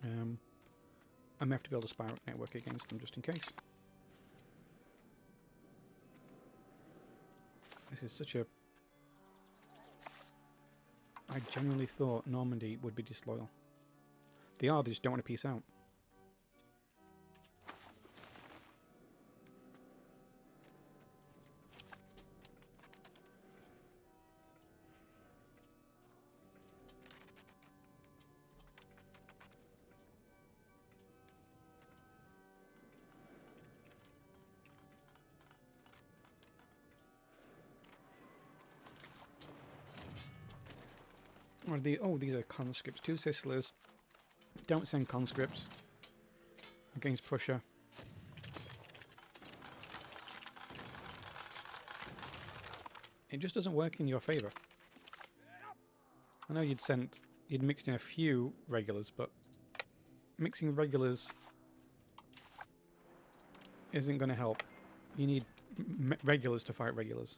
I may have to build a spy network against them just in case. This is such a... I genuinely thought Normandy would be disloyal. They are, they just don't want to peace out. Oh, these are conscripts. 2 Sicilies. Don't send conscripts against Prussia. It just doesn't work in your favour. I know you'd mixed in a few regulars, but mixing regulars isn't going to help. You need regulars to fight regulars.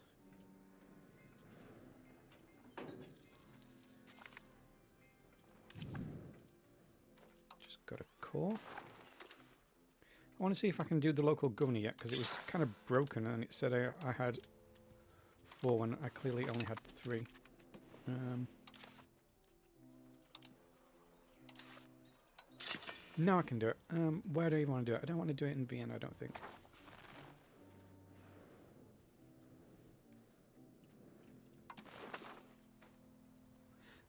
Got a core. I want to see if I can do the local governor yet, because it was kind of broken and it said I had 4 when I clearly only had 3. Now I can do it. Where do I want to do it? I don't want to do it in Vienna, I don't think.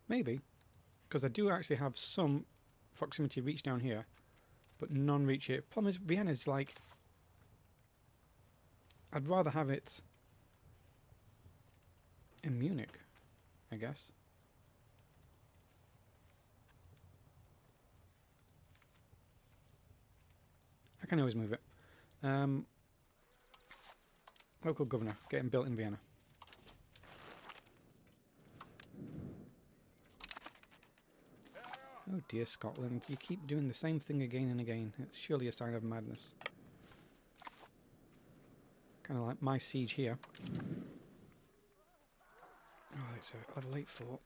Maybe, because I do actually have some proximity reach down here, but none reach here. Problem is, Vienna's like... I'd rather have it in Munich, I guess. I can always move it. Local governor, getting built in Vienna. Oh dear, Scotland, you keep doing the same thing again and again. It's surely a sign of madness. Kind of like my siege here. Oh, it's a level 8 fort.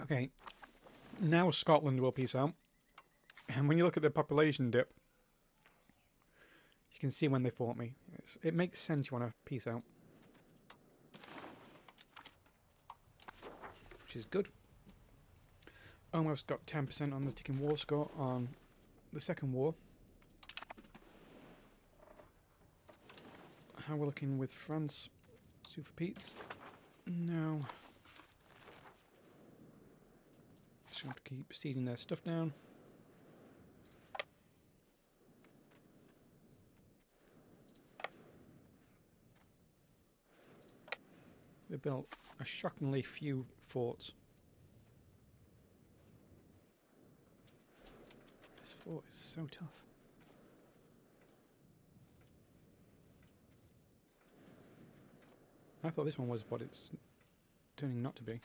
Okay, now Scotland will peace out. And when you look at the population dip, you can see when they fought me. It makes sense you want to peace out. Which is good. Almost got 10% on the ticking war score on the second war. How we're looking with France? Sue for Pete's? No. Just going to keep seeding their stuff down. They built a shockingly few forts. This fort is so tough. I thought this one was what it's turning not to be.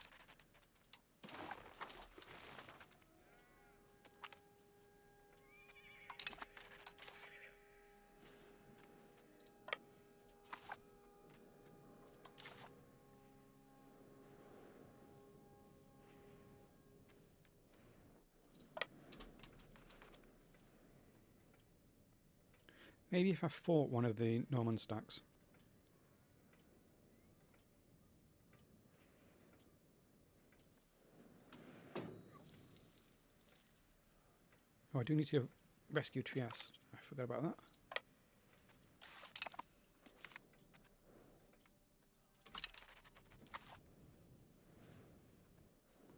Maybe if I fought one of the Norman stacks. Oh, I do need to rescue Trieste. I forgot about that.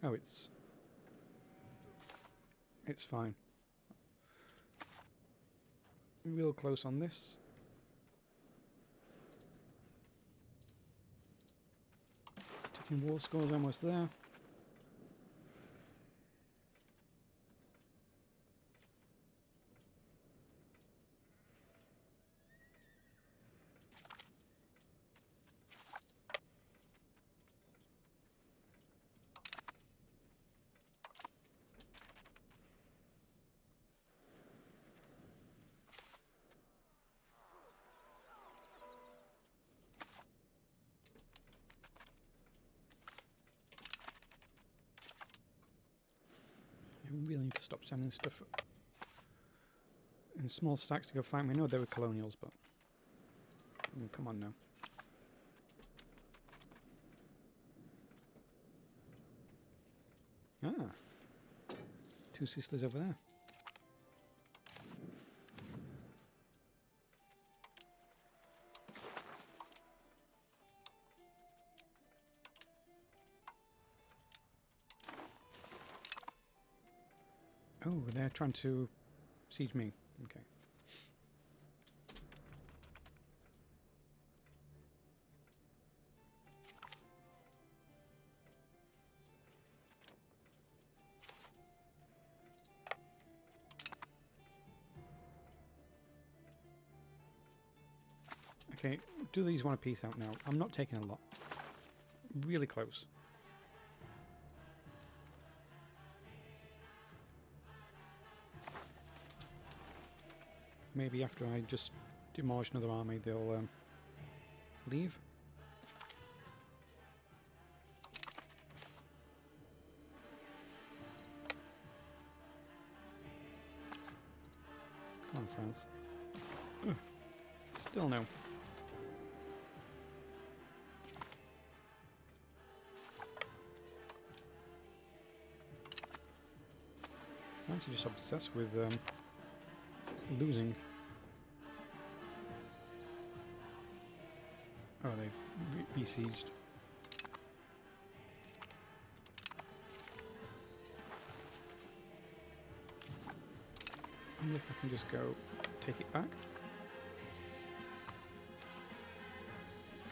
Oh, it's fine. Real close on this. Taking war scores almost there. I really need to stop sending stuff in small stacks to go fight me. I know they were colonials, but come on now. Ah, two sisters over there. Oh, they're trying to siege me. Okay. Okay, do these want to peace out now? I'm not taking a lot. Really close. Maybe after I just demolish another army, they'll leave. Come on, France. Ugh. Still no. France are just obsessed with losing. Oh, they've besieged. I wonder if I can just go take it back.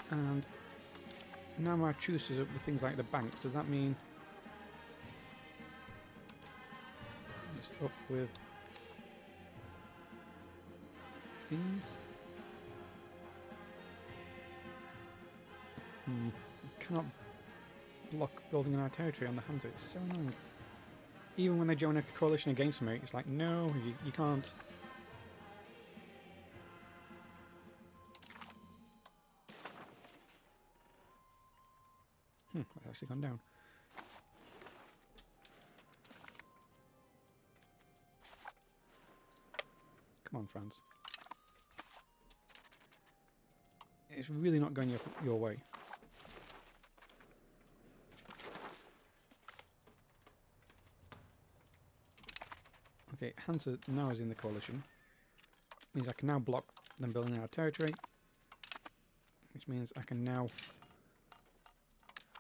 And now my truce is up with things like the banks. Does that mean it's up with these? Cannot block building in our territory on the Hansa. It's so annoying. Even when they join a coalition against me, it's like, no, you can't. That's actually gone down. Come on, France. It's really not going your way. Okay, Hansa now is in the coalition. Means I can now block them building our territory. Which means I can now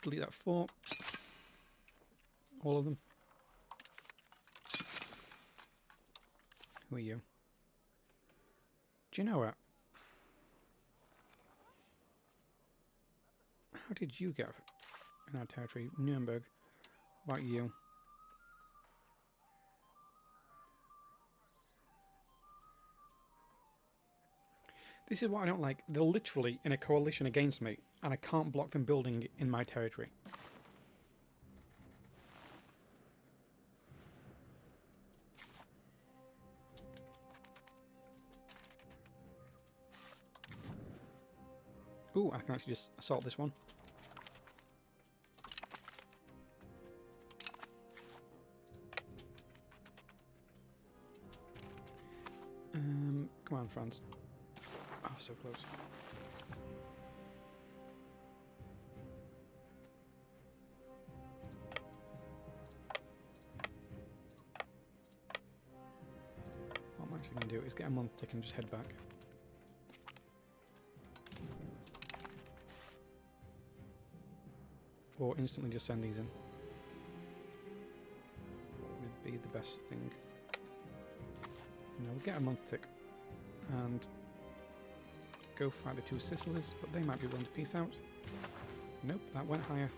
delete that fort. All of them. Who are you? Do you know what? How did you get in our territory? Nuremberg. What about you? This is what I don't like. They're literally in a coalition against me, and I can't block them building in my territory. Ooh, I can actually just assault this one. Come on, France. Oh, so close. actually going to do is get a month tick and just head back. Or instantly just send these in. Would be the best thing. No, we'll get a month tick and go fight the 2 Sicilies, but they might be willing to peace out. Nope, that went higher.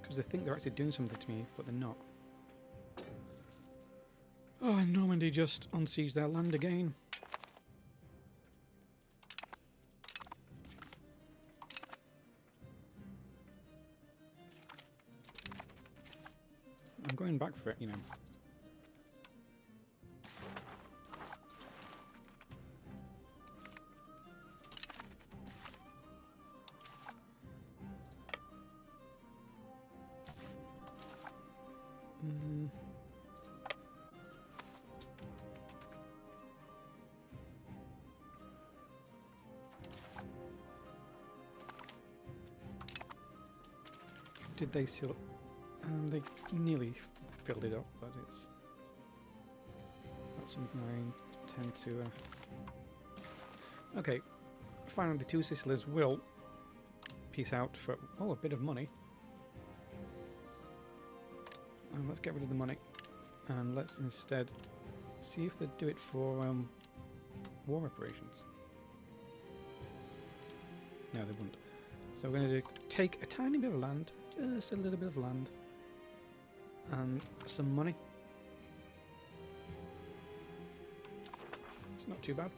Because they think they're actually doing something to me, but they're not. Oh, and Normandy just unseized their land again. I'm going back for it, you know. Did they seal? They nearly filled it up, but it's got something I tend to. Okay, finally the 2 Sicilies will peace out for a bit of money. And let's get rid of the money, and let's instead see if they do it for war reparations. No, they wouldn't. So we're going to take a tiny bit of land, just a little bit of land, and some money. It's not too bad.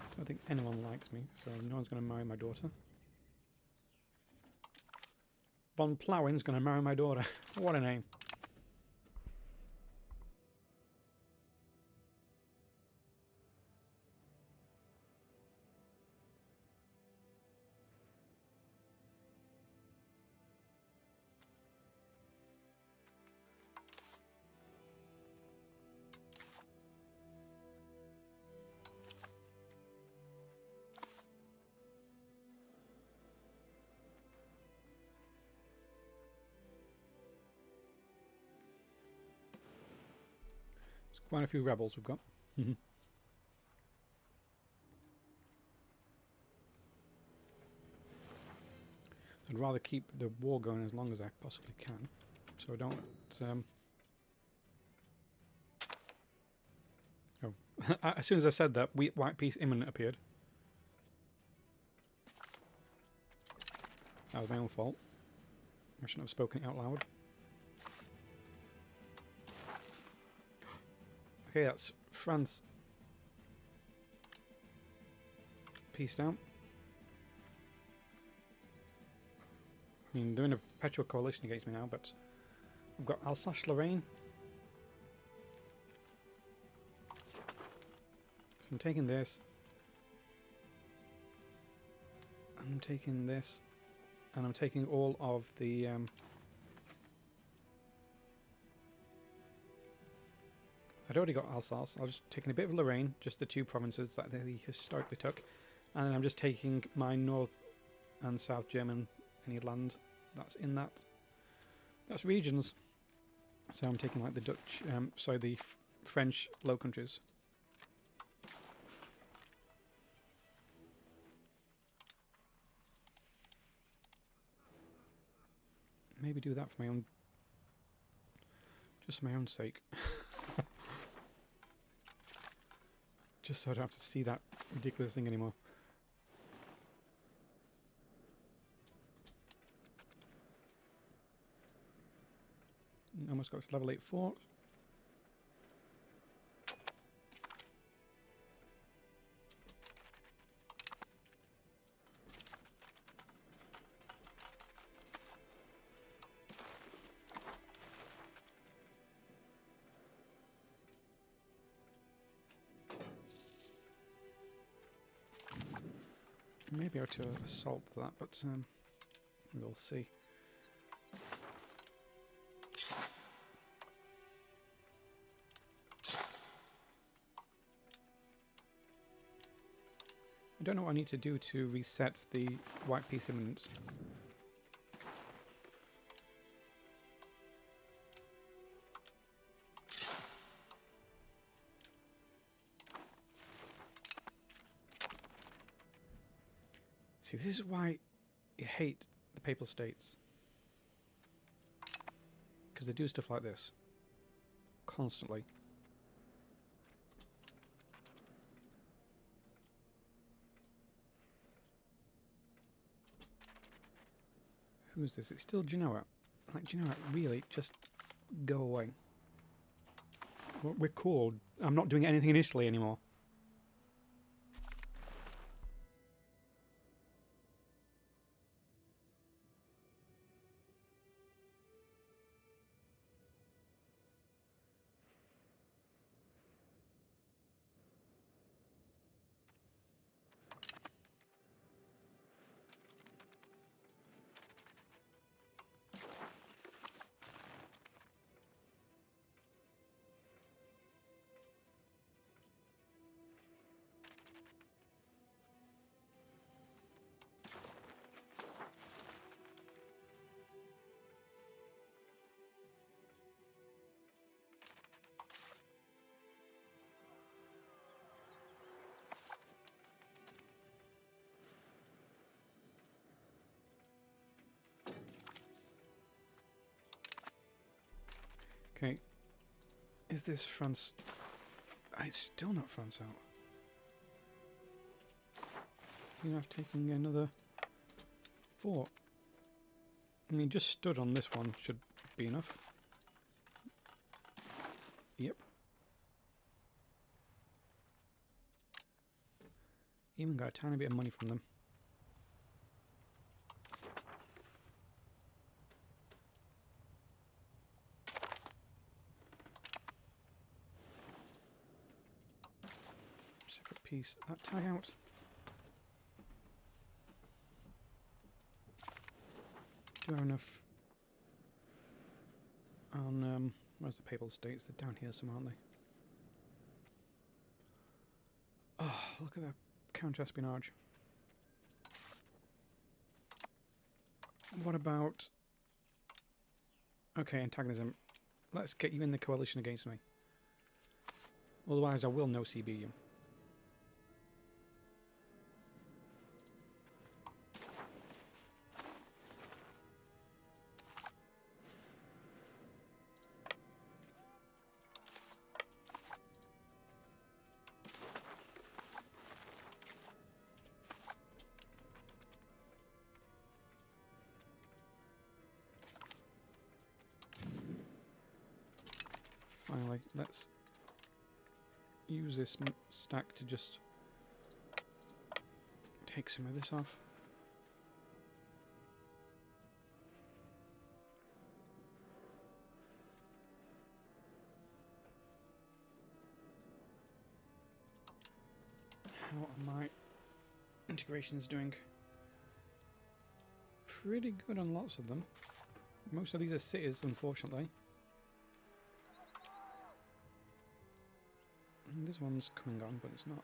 I don't think anyone likes me, so no one's going to marry my daughter. Von Plowin's going to marry my daughter. What a name. Quite a few rebels we've got. I'd rather keep the war going as long as I possibly can, so I don't... Oh, as soon as I said that, white peace imminent appeared. That was my own fault. I shouldn't have spoken it out loud. Okay, that's France. Peaced out. I mean, they're in a perpetual coalition against me now, but I've got Alsace-Lorraine. So I'm taking this. I'm taking this. And I'm taking all of the... I'd already got Alsace. I was taking a bit of Lorraine, just the 2 provinces that they historically took. And then I'm just taking my North and South German, any land that's in that. That's regions. So I'm taking like the Dutch, sorry, the French Low Countries. Maybe do that for my own, just for my own sake. Just so I don't have to see that ridiculous thing anymore. Almost got this level 8 fort. Maybe able to assault that, but we'll see. I don't know what I need to do to reset the white peace imminent. See, this is why you hate the Papal States. Because they do stuff like this. Constantly. Who is this? It's still Genoa. Like, Genoa, really, just go away. We're cool. I'm not doing anything in Italy anymore. Okay. Is this France? It's still not France out. You know, I've taken another fort. I mean, just stood on this one should be enough. Yep. Even got a tiny bit of money from them. Separate piece. That tie out. Do I have enough on where's the Papal States? They're down here somewhere, aren't they? Oh, look at that counter-espionage. What about... Okay, antagonism. Let's get you in the coalition against me. Otherwise I will no CB you. Finally, let's use this stack to just take some of this off. How are my integrations doing? Pretty good on lots of them. Most of these are cities, unfortunately. This one's coming on, but it's not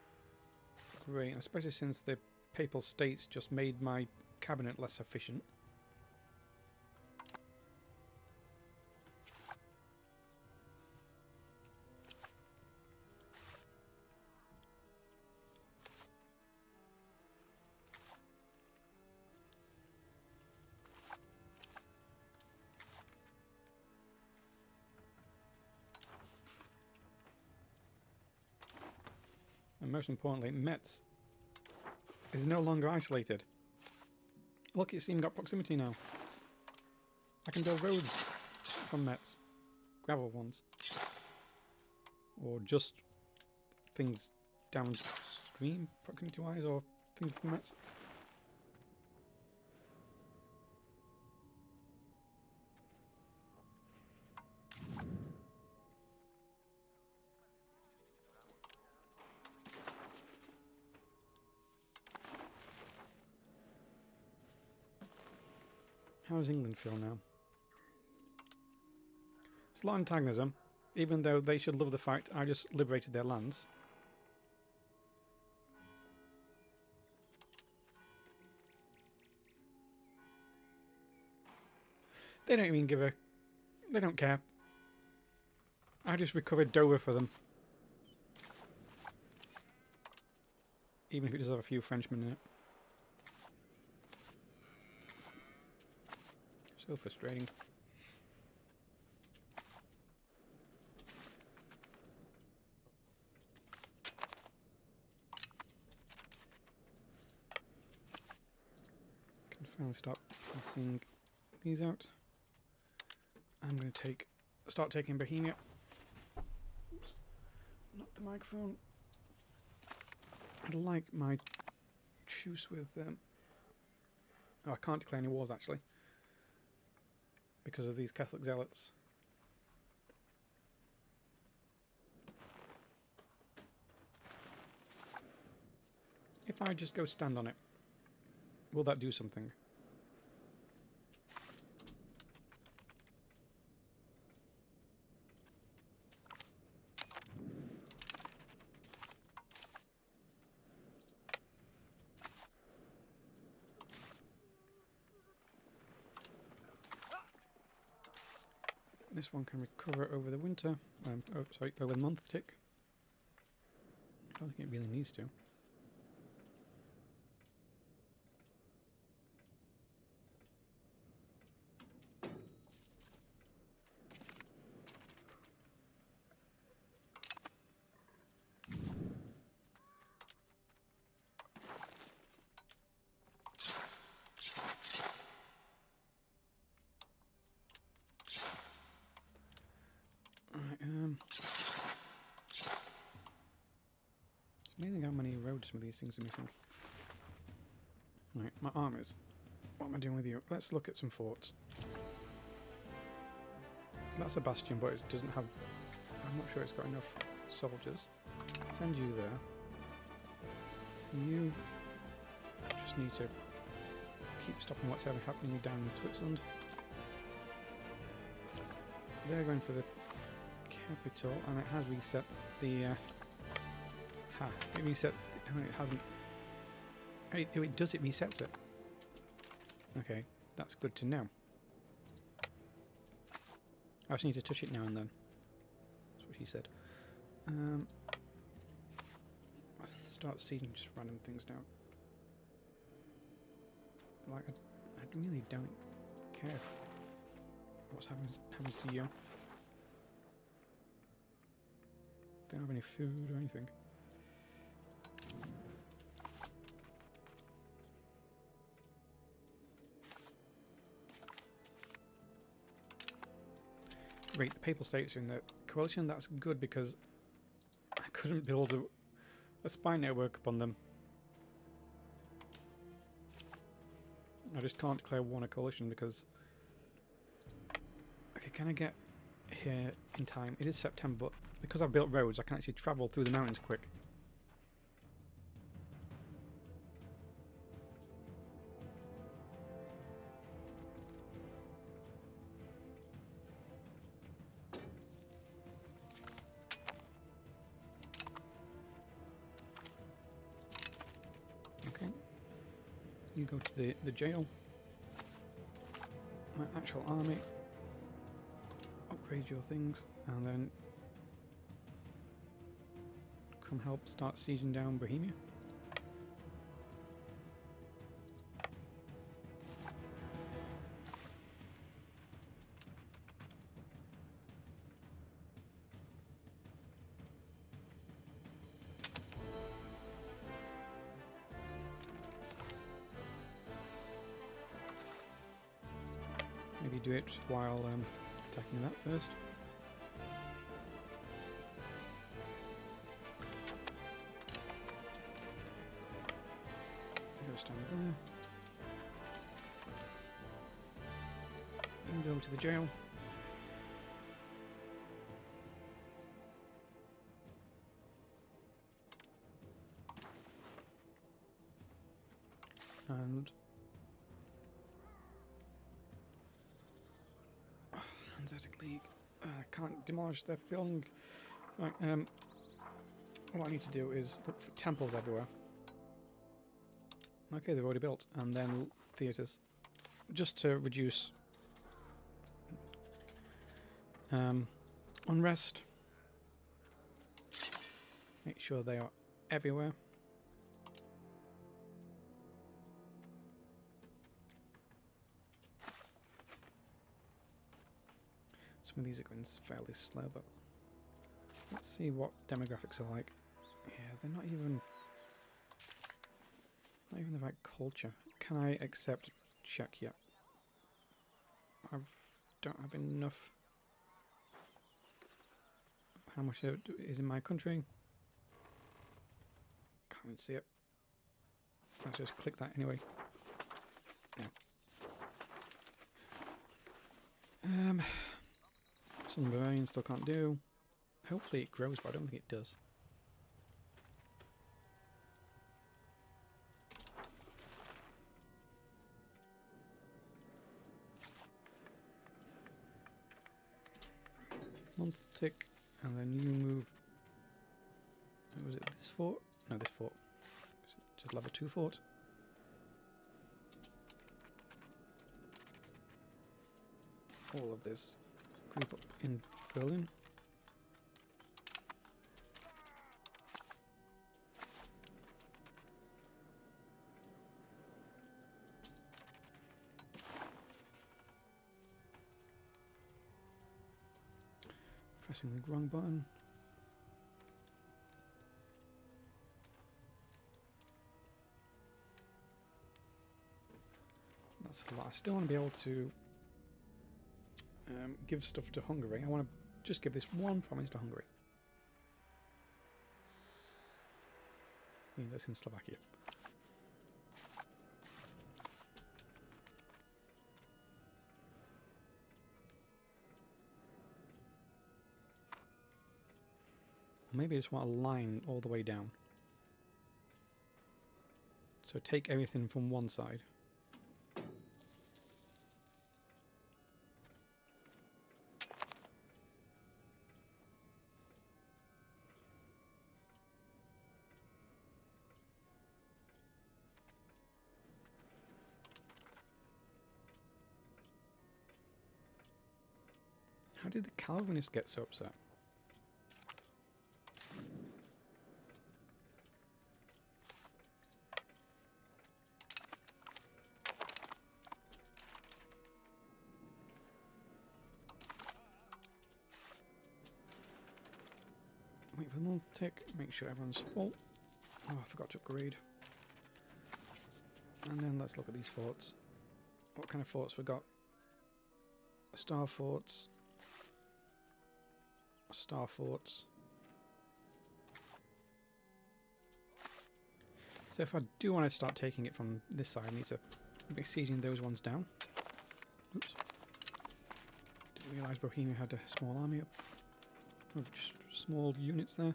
great, especially since the Papal States just made my cabinet less efficient. And most importantly, Metz is no longer isolated. Look, it's even got proximity now. I can build roads from Metz. Gravel ones. Or just things downstream, proximity-wise, or things from Metz. How does England feel now? It's a lot of antagonism, even though they should love the fact I just liberated their lands. They don't even give a... They don't care. I just recovered Dover for them. Even if it does have a few Frenchmen in it. So frustrating. Can finally start piecing these out. I'm going to start taking Bohemia. Oops. Not the microphone. I'd like my truce with oh, I can't declare any wars actually because of these Catholic zealots. If I just go stand on it, will that do something? This one can recover over the winter. Over the month tick. I don't think it really needs to. It's amazing how many roads some of these things are missing. Right, my armies. What am I doing with you? Let's look at some forts. That's a bastion, but it doesn't have... I'm not sure it's got enough soldiers. Send you there. You just need to keep stopping what's ever happening down in Switzerland. They're going for the capital, and it has reset the... it reset... it hasn't... It does, it resets it. Okay, that's good to know. I just need to touch it now and then. That's what she said. Start seeing just random things now. Like, I really don't care what's happens to you. Don't have any food or anything. Great, the Papal States are in the coalition. That's good because I couldn't build a spy network upon them. I just can't declare war on a coalition because... Okay, can I get here in time? It is September, but because I've built roads, I can actually travel through the mountains quick. Okay. You go to the jail. My actual army. Upgrade your things, and then come help start sieging down Bohemia. Maybe do it while attacking that first. Go stand there. You can go to the jail. And Hanseatic League. I can't demolish their building. Right, what I need to do is look for temples everywhere. Okay, they've already built. And then theatres. Just to reduce unrest. Make sure they are everywhere. Some of these are going fairly slow, but let's see what demographics are like. Yeah, they're not even the right culture. Can I accept Czech yet? I don't have enough. How much is in my country? Can't even see it. Let's just click that anyway. Yeah. Some Bavarian still can't do. Hopefully it grows, but I don't think it does. One tick, and then you move. Was it this fort? No, this fort. Just level 2 fort. All of this. Group up in Berlin. Pressing the wrong button. That's a lot. I still want to be able to give stuff to Hungary. I want to just give this one province to Hungary. Yeah, that's in Slovakia. Maybe I just want a line all the way down. So take everything from one side. How did the Calvinists get so upset? Wait for the month tick, make sure everyone's full. Oh, I forgot to upgrade. And then let's look at these forts. What kind of forts we got? Star forts. Star forts. So if I do want to start taking it from this side, I need to be sieging those ones down. Oops. Didn't realise Bohemia had a small army up. Of just small units there.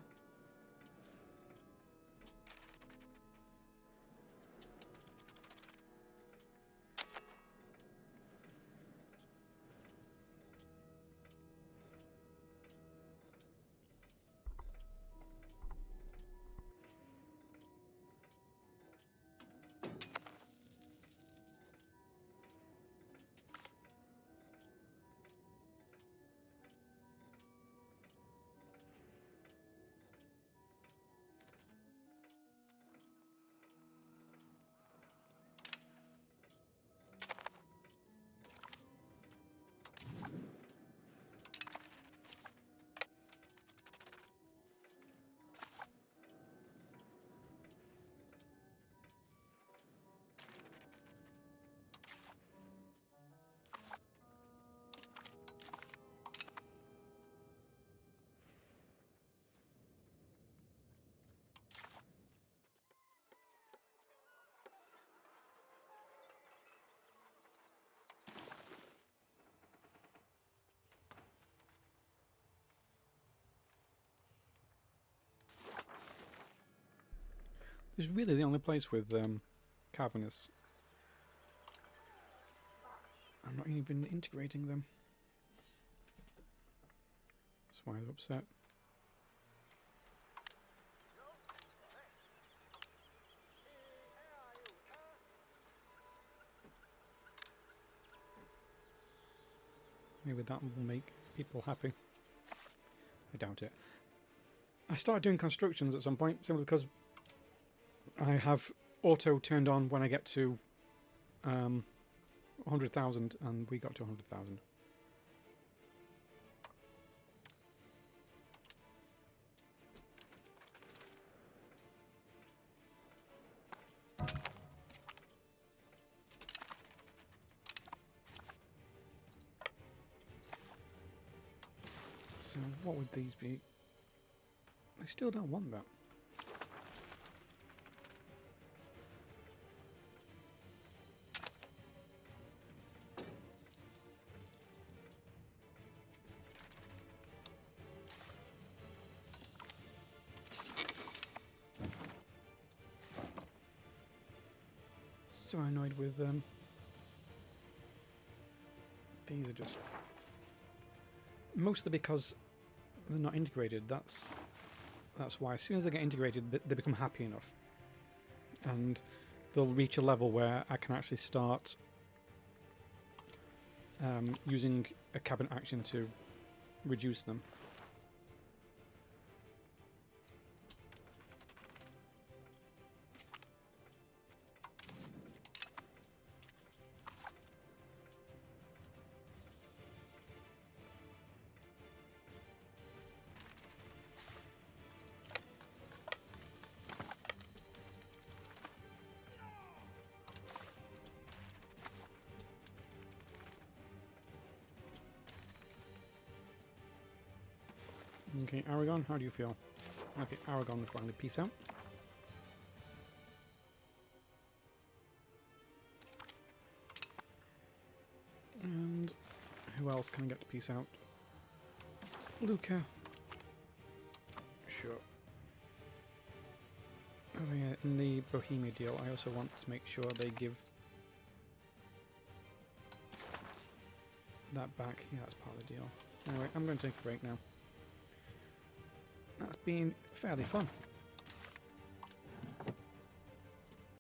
This is really the only place with Calvinists. I'm not even integrating them. why they're upset. Maybe that will make people happy. I doubt it. I started doing constructions at some point simply because I have auto turned on when I get to 100,000, and we got to 100,000. So what would these be? I still don't want that. So annoyed with them. These are just mostly because they're not integrated. That's why. As soon as they get integrated, they become happy enough, and they'll reach a level where I can actually start using a cabinet action to reduce them. Okay, Aragon, how do you feel? Okay, Aragon will finally peace out. And who else can I get to peace out? Luca. Sure. Oh yeah, in the Bohemia deal, I also want to make sure they give that back. Yeah, that's part of the deal. Anyway, I'm going to take a break now. That's been fairly fun.